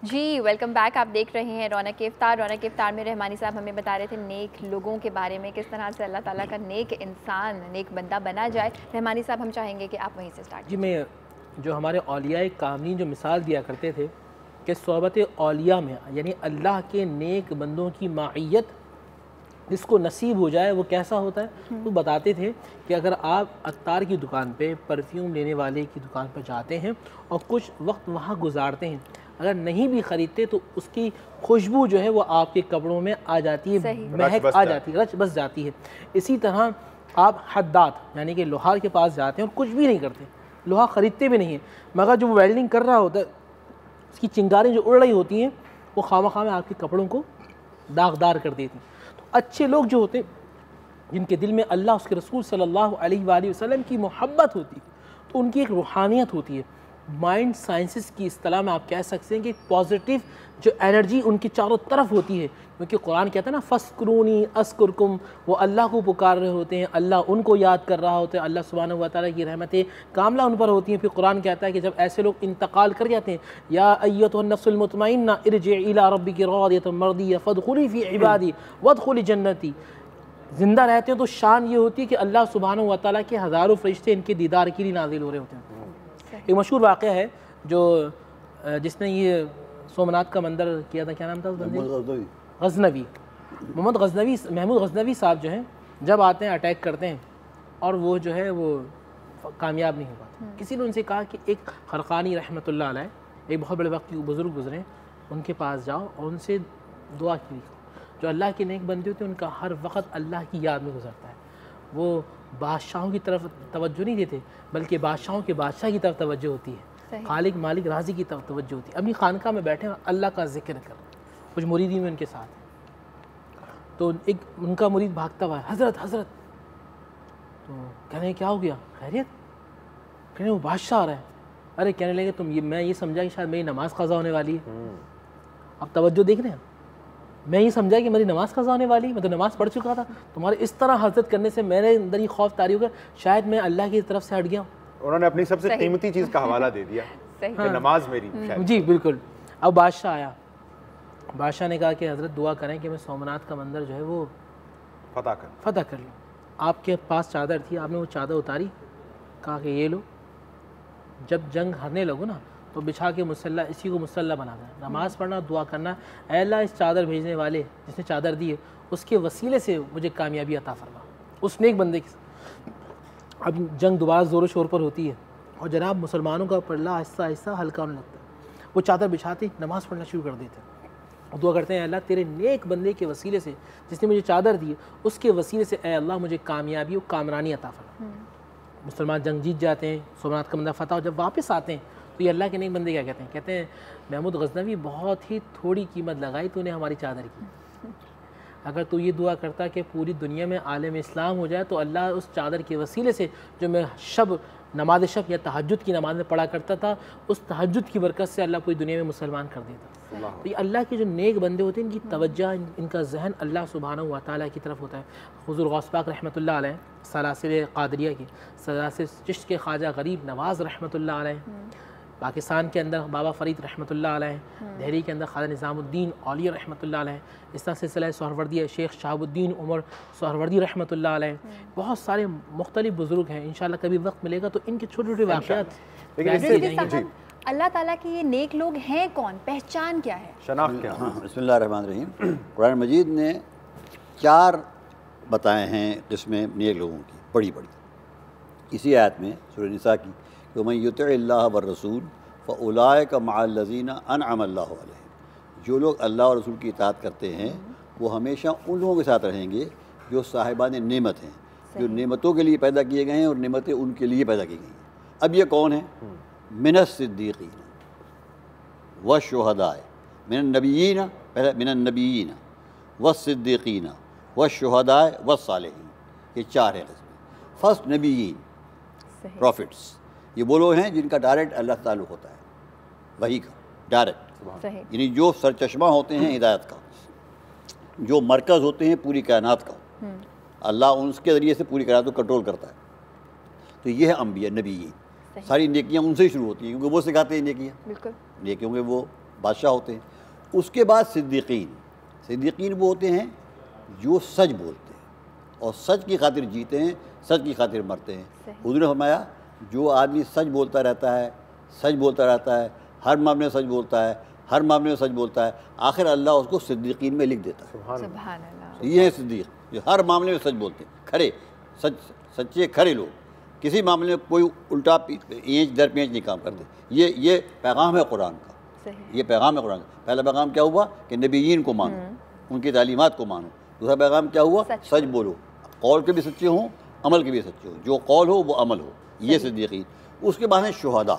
जी वेलकम बैक। आप देख रहे हैं रौनक इफ्तार। रौनक इफ्तार में रहमानी साहब हमें बता रहे थे नेक लोगों के बारे में, किस तरह से अल्लाह ताला का नेक इंसान, नेक बंदा बना जाए। रहमानी साहब हम चाहेंगे कि आप वहीं से स्टार्ट। जी, मैं जो हमारे औलिया कामलीन जो मिसाल दिया करते थे कि सोहबत औलिया में यानी अल्लाह के नेक बंदों की माइयत जिसको नसीब हो जाए वो कैसा होता है, तो बताते थे कि अगर आप अत्तार की दुकान पे, परफ्यूम लेने वाले की दुकान पर जाते हैं और कुछ वक्त वहाँ गुजारते हैं, अगर नहीं भी ख़रीदते तो उसकी खुशबू जो है वो आपके कपड़ों में आ जाती है, महक आ जाती है, रच बस जाती है। इसी तरह आप हद्दाद यानी कि लोहार के पास जाते हैं और कुछ भी नहीं करते, लोहा ख़रीदते भी नहीं हैं, मगर जो वेल्डिंग कर रहा होता है उसकी चिंगारें जो उड़ रही होती हैं वो खामा में आपके कपड़ों को दागदार कर देती हैं। तो अच्छे लोग जो होते जिनके दिल में अल्लाह उसके रसूल सल्लल्लाहु अलैहि वसल्लम की मोहब्बत होती तो उनकी एक रूहानियत होती है। माइंड साइंसेस की इस्तिलाह में आप कह सकते हैं कि पॉजिटिव जो एनर्जी उनकी चारों तरफ होती है, क्योंकि कुरान कहता है ना फस्कुरूनी अस्कुरकुम, वो अल्लाह को पुकार रहे होते हैं, अल्लाह उनको याद कर रहा होता है, अल्लाह सुब्हानहू व तआला की रहमतें कामला उन पर होती हैं। फिर कुरान कहता है कि जब ऐसे लोग इंतकाल कर जाते हैं, या अय्युहन नफ्सुल मुतमइन्ना इरजी इला रब्बिकी रादियतन मर्दिय्या फदखुली फी इबादी वदखुली जन्नती, जिंदा रहते हैं तो शान ये होती है कि अल्लाह सुब्हानहू व तआला के हज़ारों फरिश्ते इनके दीदार के लिए नाजिल हो रहे होते हैं। एक मशहूर वाक़या है जो जिसने ये सोमनाथ का मंदिर किया था, क्या नाम था उस बंदे? गज़नवी, मोहम्मद गज़नवी, महमूद गज़नवी साहब जो हैं जब आते हैं अटैक करते हैं और वो जो है वो कामयाब नहीं हो पाते। किसी ने उनसे कहा कि एक खरकानी रहमतुल्लाह अलैह, एक बहुत बड़े वक्त के बुज़ुर्ग गुजरे, उनके पास जाओ और उनसे दुआ की। जो अल्लाह के नेक बंदे होते हैं उनका हर वक्त अल्लाह की याद में गुजरता है, वो बादशाहों की तरफ तवज्जो नहीं देते बल्कि बादशाहों के बादशाह की तरफ तवज्जो होती है, खालिक मालिक राजी की तरफ तवज्जो होती है। अपनी खानका में बैठे अल्लाह का जिक्र कर, कुछ मुरीदी में उनके साथ तो एक उनका मुरीद भागता हुआ, हज़रत हज़रत, तो कहने क्या हो गया, खैरियत? कहने वो बादशाह आ रहा है। अरे कहने लगे तुम ये, मैं ये समझा कि शायद मेरी नमाज़ क़ज़ा होने वाली है। अब तवज्जो देख रहे हैं, मैं ये समझा कि मेरी नमाज़ क़ज़ा होने वाली, मैं तो नमाज़ पढ़ चुका था, तुम्हारे इस तरह हज़रत करने से मेरे अंदर ये खौफ तारी हो गया शायद मैं अल्लाह की तरफ से हट गया हूँ। उन्होंने अपनी सबसे कीमती चीज़ का हवाला दे दिया कि नमाज मेरी। जी बिल्कुल। अब बादशाह आया, बादशाह ने कहा कि हज़रत दुआ करें कि मैं सोमनाथ का मंदिर जो है वो फ़तह कर लूँ। आपके पास चादर थी, आपने वो चादर उतारी, कहा कि ये लो, जब जंग हारने लगो ना तो बिछा के मुसल्ला, इसी को मुसल्ला बना देना, नमाज़ पढ़ना, दुआ करना, ऐ अल्लाह इस चादर भेजने वाले जिसने चादर दी है उसके वसीले से मुझे कामयाबी अता फरमा, उस नेक बंदे की। अब जंग दोबारा ज़ोर शोर पर होती है और जनाब मुसलमानों का पल्ला आहिस्ता आहिस्ता हल्का होने लगता है। वो चादर बिछाते नमाज़ पढ़ना शुरू कर देते और दुआ करते हैं, अल्लाह तेरे नेक बंदे के वसीले से जिसने मुझे चादर दी है उसके वसीले से ऐ अल्लाह मुझे कामयाबी और कामरानी अता फरमा। मुसलमान जंग जीत जाते हैं, सोमनाथ का मंदिर फ़तह, और जब वापस आते हैं तो ये अल्लाह के नेक बंदे क्या कहते हैं? कहते हैं महमूद गज़नवी बहुत ही थोड़ी कीमत लगाई तूने हमारी चादर की, अगर तू ये दुआ करता कि पूरी दुनिया में आलम इस्लाम हो जाए तो अल्लाह उस चादर के वसीले से जो मैं नमाज शब या तहज्जुद की नमाज में पढ़ा करता था, उस तहज्जुद की बरकत से अल्लाह पूरी दुनिया में मुसलमान कर देता। तो ये अल्लाह के जो नेक बंदे होते हैं, इनकी तवज्जो, इनका जहन अल्लाह सुब्हानहू व तआला की तरफ होता है। हुज़ूर गौस पाक रहमतुल्लाह अलैह, सलासिल कादरिया की सलासिल चिश्त के ख्वाजा गरीब नवाज़ रहमतुल्लाह अलैह, पाकिस्तान के अंदर बाबा फ़रीद रहमतुल्लाह अलैह, दिल्ली के अंदर ख्वाजा निज़ामुद्दीन औलिया रहमतुल्लाह अलैह, इस तरह सिलसिला सोहरवर्दी शेख शहाबुद्दीन उमर सोहरवर्दी रहमतुल्लाह अलैह, बहुत सारे मुख्तलिफ बुज़ुर्ग हैं। इंशाअल्लाह कभी वक्त मिलेगा तो इनके छोटे छोटे वाक़यात। अल्लाह ताला के ये नेक लोग हैं कौन, पहचान क्या है, शनाख्त क्या है? बिस्मिल्लाहिर्रहमानिर्रहीम। कुरान मजीद ने 4 बताए हैं किस्में नेक लोगों की, बड़ी बड़ी। इसी आयत में सूरह निसा की, तो मैं युतिइल्लाह व रसूल फ़उलाइक मअल्लज़ीना अनअम अल्लाहु अलैहिम, जो लोग अल्लाह और रसूल की इताअत करते हैं वो हमेशा उन लोगों के साथ रहेंगे जो साहिबान नेमत हैं, जो नेमतों के लिए पैदा किए गए हैं और नेमतें उनके लिए पैदा की गई हैं। अब ये कौन है? मिनस सिद्दीक़ीन व शुहदाए, मिनन नबिय्यीन, पहले मिनन नबिय्यीन व सिद्दीक़ीन व शुहदाए व सालिहीन, ये 4 है किस्में। फर्स्ट नबिय्यीन, प्रॉफिट्स, ये वो लोग हैं जिनका डायरेक्ट अल्लाह से ताल्लुक़ होता है, वही का डायरेक्ट, यानी जो सरचश्मा होते हैं हिदायत का, जो मरकज़ होते हैं पूरी कायनात का, अल्लाह उसके ज़रिए से पूरी कायनात को कंट्रोल करता है। तो ये है अम्बिया नबी, सारी नेकियां उनसे ही शुरू होती हैं क्योंकि वो सिखाते हैं नेकियां, बिल्कुल नेकियों के वो बादशाह होते हैं। उसके बाद सिद्दीक़ीन, सिद्दीक़ीन वो होते हैं जो सच बोलते हैं और सच की खातिर जीते हैं, सच की खातिर मरते हैं। हुज़ूर ने फरमाया जो आदमी सच बोलता रहता है, सच बोलता रहता है, हर मामले में सच बोलता है, हर मामले में सच बोलता है, आखिर अल्लाह उसको सिद्दीक़ीन में लिख देता है। सुभान अल्लाह। ये है सिद्दीक़, जो हर मामले में सच बोलते हैं, खरे सच्चे खरे लोग, किसी मामले में कोई उल्टा इंच दर पेंच नहीं काम करते। ये पैगाम है कुरान का, ये पैगाम है कुरान का। पहला पैगाम क्या हुआ कि नबीयीन को मानो, उनकी तालीमात को मानो। दूसरा पैगाम क्या हुआ? सच बोलो, कौल के भी सच्चे हों, अमल के भी सच्चे हों, जो कौल हो वो अमल हो, ये सिद्दीक़ीन। उसके बाद है शुहदा,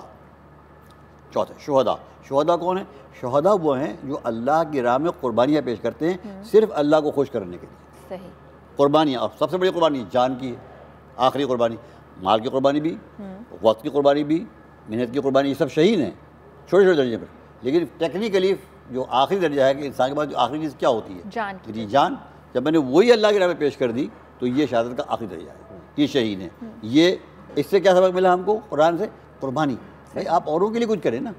चौथा शुहदा। शुहदा कौन है? शुहदा वो हैं जो अल्लाह की राह में कुर्बानियाँ पेश करते हैं, सिर्फ अल्लाह को खुश करने के लिए। सही कुर्बानियाँ, अब सबसे बड़ी कुर्बानी जान की है, आखिरी कुर्बानी, माल की कुर्बानी भी, वक्त की कुर्बानी भी, मेहनत की कुर्बानी, ये सब शहीद हैं छोटे छोटे दर्जे पर। लेकिन टेक्निकली जो आखिरी दर्जा है कि इंसान के पास जो आखिरी चीज़ क्या होती है? जान। जी जान। जब मैंने वही अल्लाह की राह में पेश कर दी तो ये शहादत का आखिरी दर्जा है, ये शहीद हैं। ये इससे क्या सबक मिला हमको कुरान से? कुर्बानी। भाई आप औरों के लिए कुछ करें ना,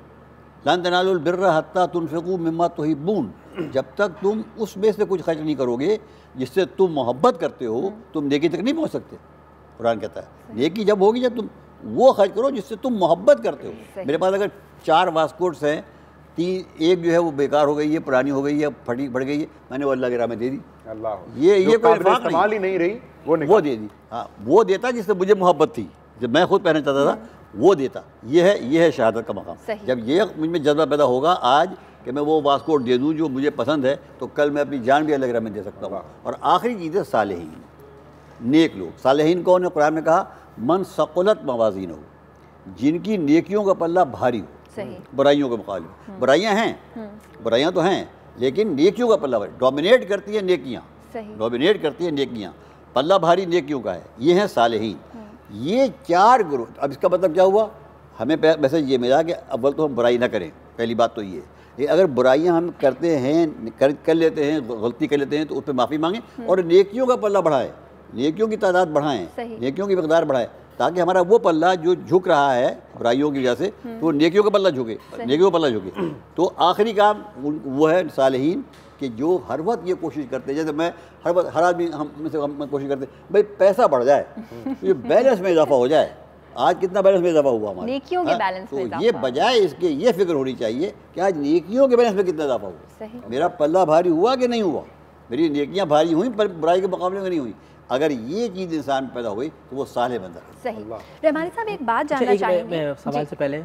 लन तनालुल बिर्रा हत्ता तुनफिकू मिम्मा तुहिब्बून, जब तक तुम उसमें से कुछ खर्च नहीं करोगे जिससे तुम मोहब्बत करते हो, तुम नेकी तक नहीं पहुँच सकते। कुरान कहता है नेकी जब होगी जब तुम वो खर्च करो जिससे तुम मोहब्बत करते हो। मेरे पास अगर 4 वास्कोट्स हैं, 3 एक जो है वो बेकार हो गई है, पुरानी हो गई है, फटी पड़ गई है, मैंने वो अल्लाह के राह में दे दी। अल्लाह ये कोई इस्तेमाल ही नहीं रही, वो दे दी। हाँ, वो देता जिससे मुझे मोहब्बत थी, जब मैं खुद पहनना चाहता था वो देता। ये है शहादत का मकाम। जब ये मुझ में जज्बा पैदा होगा आज कि मैं वो वास्कोट दे दूँ जो मुझे पसंद है, तो कल मैं अपनी जान भी अल्लाह के राह में दे सकता हूँ। और आखिरी चीज़ है सालेहीन, नेक लोग। सालेहीन कौन है? कुरान में कहा मन सकुलत मवाज़ीन हो, जिनकी नेकियों का पल्ला भारी हो बुराइयों के मुकाबले। बुराइयां हैं, बुराइयां तो हैं, लेकिन नेकियों का पल्ला भारी, डोमिनेट करती है नेकियां, डोमिनेट करती है नेकियां, पल्ला भारी नेकियों का है। ये हैं सालेहीन। ये 4 ग्रुप। अब इसका मतलब क्या हुआ? हमें मैसेज ये मिला कि अव्वल तो हम बुराई ना करें, पहली बात तो ये। अगर बुराइयां हम करते हैं, कर लेते हैं, गलती कर लेते हैं, तो उस पर माफ़ी मांगें और नेकियों का पल्ला बढ़ाएं, नेकियों की तादाद बढ़ाएं, नेकियों की मकदार बढ़ाएं, ताकि हमारा वो पल्ला जो झुक रहा है बुराइयों की वजह से, तो नेकियों का पल्ला झुके, नेकियों का पल्ला झुके। तो आखिरी काम वो है सालेहीन कि जो हर वक्त ये कोशिश करते हैं, जैसे मैं हर आदमी हम कोशिश करते हैं भाई पैसा बढ़ जाए, तो ये बैलेंस में इजाफा हो जाए। आज कितना बैलेंस में इजाफा हुआ हमारे नेकियों के बैलेंस में? तो ये बजाय इसके ये फिक्र होनी चाहिए कि आज नेकियों के बैलेंस में कितना इजाफा हुआ, मेरा पल्ला भारी हुआ कि नहीं हुआ, मेरी नेकियां भारी हुई पर बुराई के मुकाबले में नहीं हुई। अगर ये चीज़ इंसान पैदा हुई तो वो साले बंदा है। सही। रहमानी साहब एक बात जानना चाहेंगे, मैं सवाल से पहले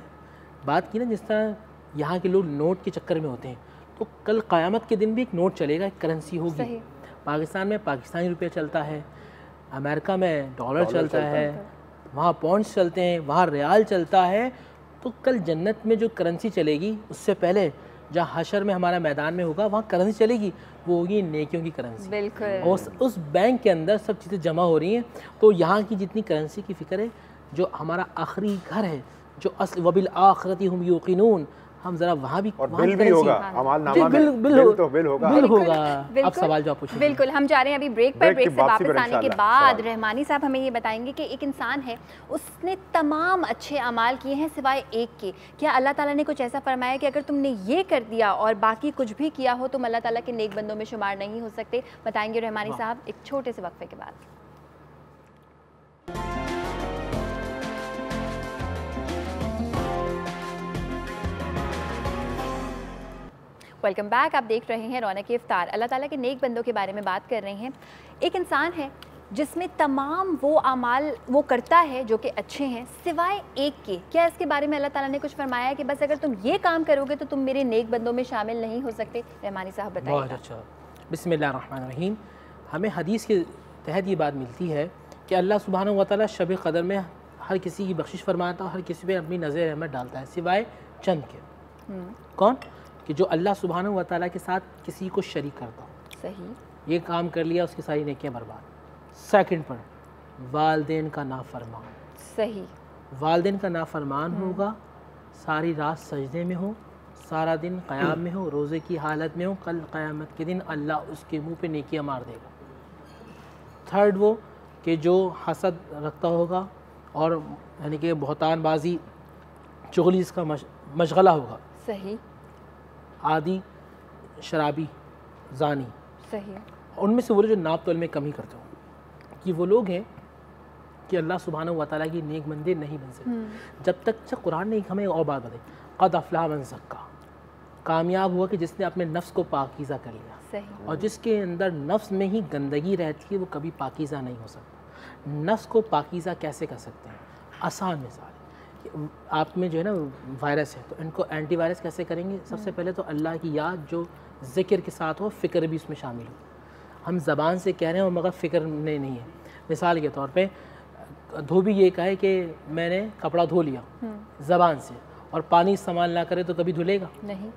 बात की ना, जिस तरह यहाँ के लोग नोट के चक्कर में होते हैं, तो कल क़यामत के दिन भी एक नोट चलेगा, एक करेंसी होगी। पाकिस्तान में पाकिस्तानी रुपया चलता है, अमेरिका में डॉलर चलता है, वहाँ पॉन्ड्स चलते हैं, वहाँ रियाल चलता है। तो कल जन्नत में जो करेंसी चलेगी, उससे पहले जहाँ हशर में हमारा मैदान में होगा वहाँ करेंसी चलेगी, वो होगी नेकियों की करेंसी। बिल्कुल। और उस बैंक के अंदर सब चीज़ें जमा हो रही हैं। तो यहाँ की जितनी करेंसी की फ़िक्र है, जो हमारा आखिरी घर है, जो असल वबिल आखिरती हुम यूक़िनून, हम जरा वहाँ भी और बिल भी होगा, अमालनामा में बिल होगा। अब सवाल जो आप पूछेंगे। बिल्कुल, हम जा रहे हैं अभी ब्रेक पर। ब्रेक से वापस आने के बाद रहमानी साहब हमें ये बताएंगे कि एक इंसान है, उसने तमाम अच्छे अमाल किए हैं सिवाय एक के। क्या अल्लाह ताला ने कुछ ऐसा फरमाया कि अगर तुमने ये कर दिया और बाकी कुछ भी किया हो तुम अल्लाह ताला के नेक बंदों में शुमार नहीं हो सकते? बताएंगे रहमानी साहब एक छोटे से वक्फे के बाद। Welcome back. आप देख रहे हैं रौनक इफ्तार। अल्लाह ताला के नेक बंदों के बारे में बात कर रहे हैं। एक इंसान है जिसमें तमाम वो अमाल वो करता है जो कि अच्छे हैं सिवाय एक के। क्या इसके बारे में अल्लाह ताला ने कुछ फरमाया है कि बस अगर तुम ये काम करोगे तो तुम मेरे नेक बंदों में शामिल नहीं हो सकते? रहमानी साहब बताइए। बहुत अच्छा। बिस्मिल्लाहिर्रहमानिर्रहीम। हमें हदीस के तहत ये बात मिलती है कि अल्लाह सुब्हानहू व तआला शब क़दर में हर किसी की बख्शिश फरमाता है, हर किसी पे अपनी नज़र रहमत डालता है सिवाय चंद के। कौन? कि जो अल्लाह सुब्हानहू व तआला के साथ किसी को शरीक करता हो। सही। ये काम कर लिया उसकी सारी नेकियां बर्बाद। सेकंड पर वालिदैन का नाफरमान। सही। वालिदैन का नाफरमान होगा, सारी रात सजदे में हो, सारा दिन क़याम में हो, रोज़े की हालत में हो, कल क़यामत के दिन अल्लाह उसके मुंह पे नेकियां मार देगा। थर्ड वो कि जो हसद रखता होगा और यानी कि बहुतानबाजी चुगली इसका मशगला होगा। सही। आदि शराबी जानी। सही। उनमें से वो लोग जो नाप तोल में कमी करते हो कि वो लोग हैं कि अल्लाह सुब्हानहू व तआला की नेक बंदे नहीं बन सकते जब तक कुरान ने हमें और बात बताई, क़द अफ़लह मन ज़क्का। कामयाब हुआ कि जिसने अपने नफ्स को पाकीज़ा कर लिया। सही। और जिसके अंदर नफ्स में ही गंदगी रहती है वो कभी पाकीज़ा नहीं हो सकता। नफ्स को पाकीज़ा कैसे कर सकते हैं? आसान मिसाल, आप में जो है ना वायरस है तो इनको एंटीवायरस कैसे करेंगे? सबसे पहले तो अल्लाह की याद जो ज़िक्र के साथ हो, फ़िक्र भी उसमें शामिल हो। हम ज़बान से कह रहे हैं मगर फ़िक्र में नहीं है। मिसाल के तौर पे धोबी ये कहे कि मैंने कपड़ा धो लिया ज़बान से और पानी इस्तेमाल ना करे तो कभी धुलेगा नहीं।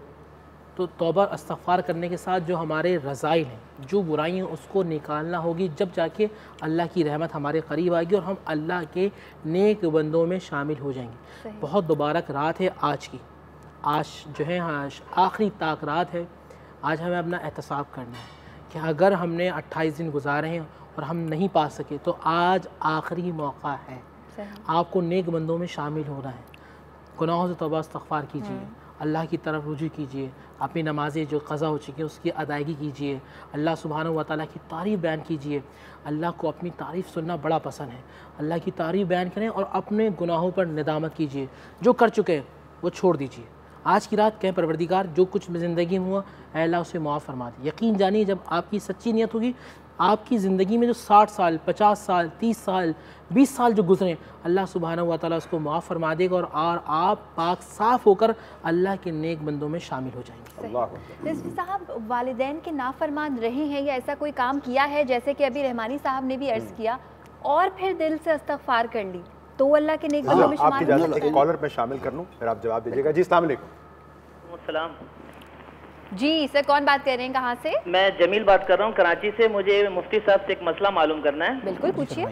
तो तौबा इस्तग़फ़ार करने के साथ जो हमारे रज़ाइल हैं, जो बुराइयाँ, उसको निकालना होगी, जब जाके अल्लाह की रहमत हमारे करीब आएगी और हम अल्लाह के नेक बंदों में शामिल हो जाएंगे। बहुत मुबारक रात है आज की। आज जो है आखिरी ताक रात है। आज हमें अपना एहतसाब करना है कि अगर हमने 28 दिन गुजारे हैं और हम नहीं पा सके तो आज आखिरी मौका है। आपको नेक बंदों में शामिल होना है। गुनाहों से तौबा इस्तग़फ़ार कीजिए, अल्लाह की तरफ रुजू कीजिए, अपनी नमाज़ें जो क़ज़ा हो चुकी हैं उसकी अदायगी कीजिए, अल्लाह सुब्हानहू व तआला की तारीफ़ बयान कीजिए। अल्लाह को अपनी तारीफ़ सुनना बड़ा पसंद है। अल्लाह की तारीफ़ बयान करें और अपने गुनाहों पर निदामत कीजिए। जो कर चुके हैं वो छोड़ दीजिए। आज की रात कहें परवरदिगार जो कुछ ज़िंदगी में हुआ ऐ अल्लाह उसे माफ़ फरमा दे। यकीन जानिए जब आपकी सच्ची नीयत होगी, आपकी ज़िंदगी में जो 60 साल 50 साल 30 साल 20 साल जो गुजरे अल्लाह सुब्हानहू व तआला उसको माफ़ फरमा देगा और आप पाक साफ़ होकर अल्लाह के नेक बंदों में शामिल हो जाएंगे। रिज़वी साहब, वालिदैन के नाफरमान रहे हैं या ऐसा कोई काम किया है जैसे कि अभी रहमानी साहब ने भी अर्ज़ किया और फिर दिल से इस्तग़फ़ार कर ली तो अल्लाह के नेक बंदों में शुमार हो सकते हैं? कॉलर पे शामिल कर लूं फिर आप जवाब दीजिएगा। जी अस्सलाम वालेकुम। जी सर, कौन बात कर रहे हैं, कहाँ से? मैं जमील बात कर रहा हूँ कराची से। मुझे मुफ्ती साहब से एक मसला मालूम करना है। बिल्कुल पूछिए।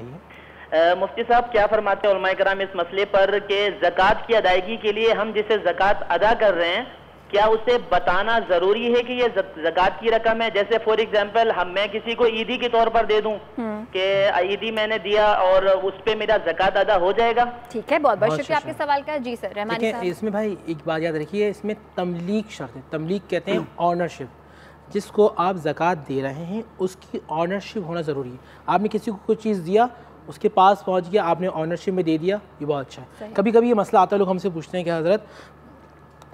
मुफ्ती साहब क्या फरमाते हैं उलमाए कराम इस मसले पर कि ज़कात की अदायगी के लिए हम जिसे ज़कात अदा कर रहे हैं क्या उसे बताना ज़रूरी है कि ये ज़कात की रकम है? जैसे फॉर एग्जांपल मैं किसी को ईदी के तौर पर दे दूं कि ईदी मैंने दिया और उस पे मेरा ज़कात अदा हो जाएगा? ठीक है, बहुत बहुत शुक्रिया आपके सवाल का। जी सर, रहमानी साहब। इसमें भाई एक बात याद रखिए, इसमें तमलीक शर्त है। तमलीक कहते हैं ऑनरशिप। जिसको आप ज़कात दे रहे हैं उसकी ऑनरशिप होना ज़रूरी है। आपने किसी को कोई चीज़ दिया, उसके पास पहुँच गया, आपने ऑनरशिप में दे दिया, ये बहुत अच्छा है। कभी कभी ये मसला आता है, लोग हमसे पूछते हैं कि हज़रत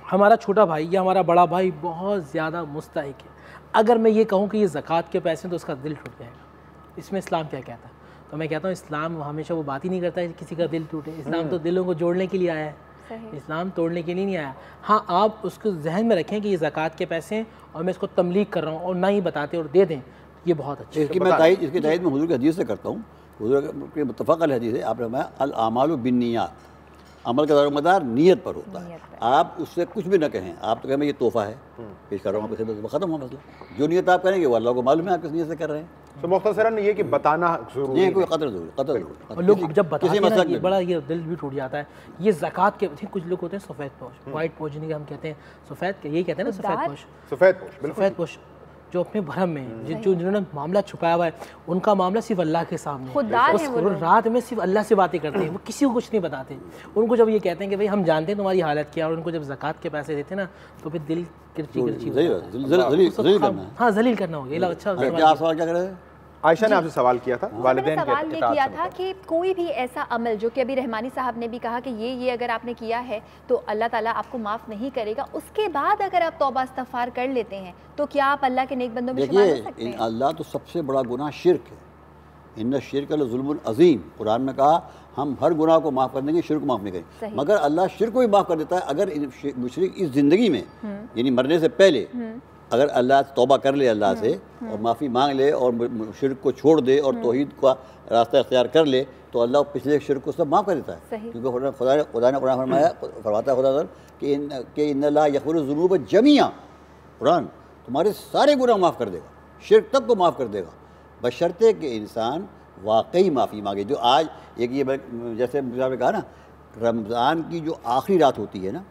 हमारा छोटा भाई या हमारा बड़ा भाई बहुत ज़्यादा मुस्तहिक है, अगर मैं ये कहूँ कि ये ज़कात के पैसे हैं तो उसका दिल टूट जाएगा, इसमें इस्लाम क्या कहता है? तो मैं कहता हूँ इस्लाम हमेशा वो बात ही नहीं करता है किसी का दिल टूटे। इस्लाम तो दिलों को जोड़ने के लिए आया है, इस्लाम तोड़ने के लिए नहीं आया। हाँ, आप उसको जहन में रखें कि ये ज़कात के पैसे हैं और मैं इसको तमलीक कर रहा हूँ और ना ही बताते और दे दें, ये बहुत अच्छा है। इसकी तायद मैं हुजूर की हदीस से करता हूँ। हुजूर के मुत्तफ़क़ अलैह हदीस है, आपने फरमाया अल आमालु बिन्नियात, अमल का दारोमदार नीयत पर होता है। आप उससे कुछ भी ना कहें, आप तो कहें ये तोहफा है, पेश कर रहा हूँ आपकी खिदमत में, ख़त्म हो मसला। जो नीयत आप करेंगे वो अल्लाह को मालूम है आप किस नीयत से कर रहे हैं। तो मुख्तसरन ये कि बताना ज़रूरी है, कोई कदर ज़रूरी, कदर ज़रूरी। और लोग जब बताते हैं ना, ये बड़ा ये दिल भी टूट जाता है। ये ज़कात के कुछ लोग होते हैं सफ़ेद पोश, वाइट पोश जिन्हें हम कहते हैं, सफ़ेद के यही कहते हैं ना, सफ़ेद पोश, सफ़ेद पोश जो अपने भरम में जो जिन्होंने मामला छुपाया हुआ है, उनका मामला सिर्फ अल्लाह के सामने है। रात में सिर्फ अल्लाह से बातें करते हैं, वो किसी को कुछ नहीं बताते। उनको जब ये कहते हैं कि भाई हम जानते हैं तुम्हारी हालत क्या, और उनको जब ज़कात के पैसे देते हैं ना, तो फिर दिल हाँ जलील करना हो गया। अच्छा सवाल क्या कर रहे हैं? आयशा ने आपसे सवाल किया था, वालिदैन के सवाल ये किया था कि कोई भी ऐसा अमल जो कि अभी रहमानी साहब ने भी कहा कि ये अगर आपने किया है तो अल्लाह ताला आपको माफ़ नहीं करेगा, उसके बाद अगर आप तौबा इस्तग़फ़ार कर लेते हैं तो क्या आप अल्लाह के नेक बंदों में शुमार हो सकते हैं? अल्लाह तो सबसे बड़ा गुनाह शिर्क है, इन्ना शिर्क लज़ुल्मुन अज़ीम। कुरान में कहा हम हर गुनाह को माफ़ कर देंगे, शिर्क माफ़ नहीं करेंगे। मगर अल्लाह शिर्क को भी माफ़ कर देता है अगर मुशरिक इस ज़िंदगी में यानी मरने से पहले अगर अल्लाह तौबा कर ले अल्लाह से और माफ़ी मांग ले और शिर्क को छोड़ दे और तौहीद का रास्ता इख्तियार कर ले, तो अल्लाह पिछले शिर्क को सब माफ़ कर देता है। क्योंकि खुदा ने कुरान फरमाया, फरमाता है खुदा कि इन्नल्लाह यग़फ़िरुज़्ज़ुनूब जमीआ, कुरान तुम्हारे सारे गुनाह माफ़ कर देगा, शिर्क तक को माफ़ कर देगा, बशर्ते कि इंसान वाकई माफ़ी मांगे। जो आज एक ये जैसे आपने कहा ना, रमज़ान की जो आखिरी रात होती है ना,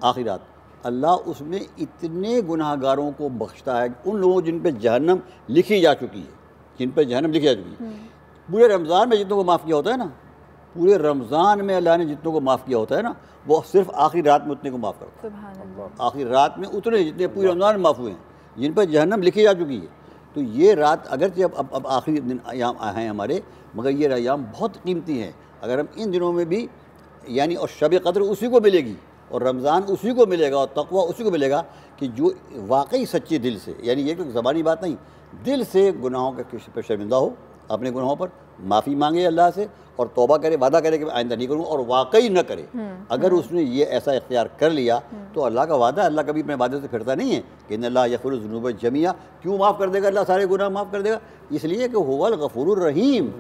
आखिरी रात, अल्लाह उसमें इतने गुनाहगारों को बख्शता है, उन लोगों जिन पे जहन्नम लिखी जा चुकी है, जिन पे जहन्नम लिखी जा चुकी है। पूरे रमज़ान में जितनों को माफ़ किया होता है ना, पूरे रमज़ान में अल्लाह ने जितनों को माफ़ किया होता है ना, वो सिर्फ आखिरी रात में उतने को माफ़ करता है। आखिरी रात में उतने जितने पूरे रमज़ान में माफ़ हुए हैं, जिन पर जहन्नम लिखी जा चुकी है। तो ये रात अगरचे अब आखिरी दिन अयाम हैं हमारे, मगर ये अयाम बहुत कीमती हैं। अगर हम इन दिनों में भी यानी, और शब क़द्र उसी को मिलेगी और रमज़ान उसी को मिलेगा और तक़वा उसी को मिलेगा कि जो वाकई सच्चे दिल से, यानी ये कोई ज़बानी बात नहीं, दिल से गुनाहों के पर शर्मिंदा हो, अपने गुनाहों पर माफ़ी मांगे अल्लाह से और तौबा करे, वादा करे कि मैं आइंदा नहीं करूँगा, और वाकई न करे। अगर उसने ये ऐसा इख्तियार कर लिया तो अल्लाह का वादा, अल्लाह कभी अपने वादे से फिरता नहीं है कि इन्नल्लाह यग़फ़िरुज़्ज़ुनूब जमीआ। क्यों माफ़ कर देगा अल्लाह? सारे गुनाह माफ़ कर देगा, इसलिए कि हुवल गफ़ूरुर रहीम,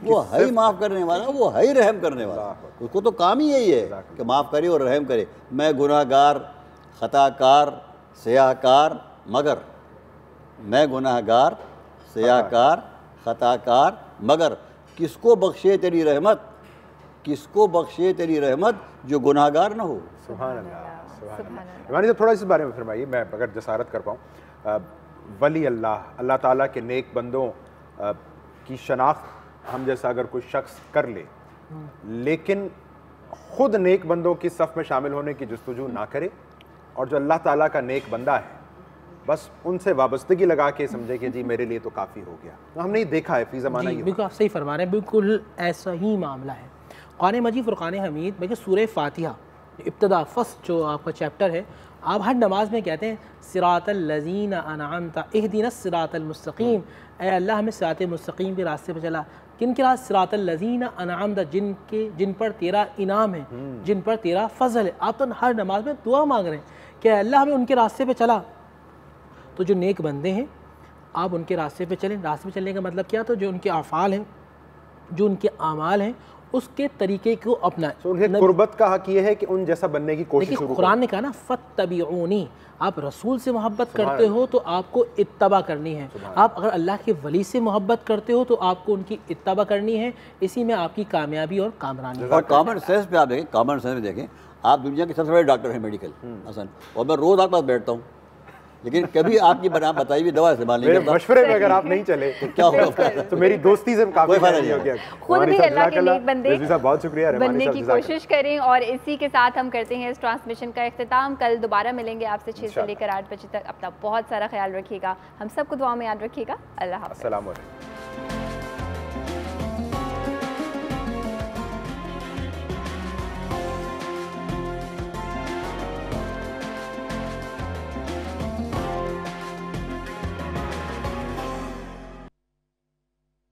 वो है ही माफ़ करने वाला, वो है ही रहम करने वाला। उसको तो काम ही यही है कि माफ़ करे और रहम करे। मैं गुनाहगार, ख़ताकार, सियाहकार, मगर मैं गुनाहगार, सियाहकार, ख़ताकार, मगर किसको बख्शे तेरी रहमत, किसको बख्शे तेरी रहमत जो गुनाहगार ना हो। सुभान अल्लाह, सुभान अल्लाह। इमानी साहब थोड़ा इस बारे में फरमाइए, मैं अगर जसारत कर पाऊँ। वली अल्लाह, अल्लाह ताला के नेक बंदों की शनाख्त हम जैसा अगर कोई शख्स कर ले, लेकिन ख़ुद नेक बंदों की सफ़ में शामिल होने की जस्तजू ना करे, और जो अल्लाह ताला का नेक बंदा है बस उनसे वाबस्तगी लगा के समझे कि जी मेरे लिए तो काफ़ी हो गया। तो हमने देखा है फी ज़माना ही। बिल्कुल आप सही फरमा रहे हैं, बिल्कुल ऐसा ही मामला है। कुरान मजीद फ़ुरक़ान हमीद में सूरह फ़ातिहा इब्तिदा फर्स्ट जो आपका चैप्टर है, आप हर नमाज में कहते हैं सिरातल लज़ीना अनअमता इहदिनस सिरातल मुस्तक़ीम, ऐ अल्लाह हमें सिरात मुस्तक़ीम के रास्ते पर चला। किन के रास्ते? सिरातल लज़ीना अनअमता, जिन पर तेरा इनाम है, जिन पर तेरा फ़ज़ल है। आप तो हर नमाज में दुआ मांग रहे हैं कि अल्लाह हमें उनके रास्ते पर चला। तो जो नेक बंदे हैं आप उनके रास्ते पे चलें। रास्ते पे चलने का मतलब क्या? तो जो उनके अफ़ाल हैं, जो उनके आमाल हैं, उसके तरीके को अपनाएं। तो उनके कुर्बत का हक ये है कि उन जैसा बनने की कोशिश करें। कुरान ने कहा ना फत्तबिऊनी, आप रसूल से मोहब्बत करते हो तो आपको इत्तबा करनी है। आप अगर अल्लाह के वली से मोहब्बत करते हो तो आपको उनकी इत्तबा करनी है। इसी में आपकी कामयाबी और कामरानी। और कॉमन सेंस पे आप देखें, कॉमन सेंस में देखें, आप दुनिया के सबसे बड़े डॉक्टर हैं मेडिकल हसन, और मैं रोज़ आपके पास बैठता हूँ, लेकिन कभी आपकी बना बताई हुई दवा इस्तेमाल नहीं करता। मशवरे में अगर आप नहीं चले तो क्या होगा? तो मेरी दोस्ती से काफी फायदा नहीं हो गया। खुद भी अल्लाह के नेक बंदे बहुत शुक्रिया बनने की कोशिश करें। और इसी के साथ हम करते हैं इस ट्रांसमिशन का इख्तिताम। कल दोबारा मिलेंगे आपसे 6 से लेकर 8 बजे तक। अपना बहुत सारा ख्याल रखिएगा, हम सबको दुआ में याद रखिएगा। अल्लाह हाफ़िज़।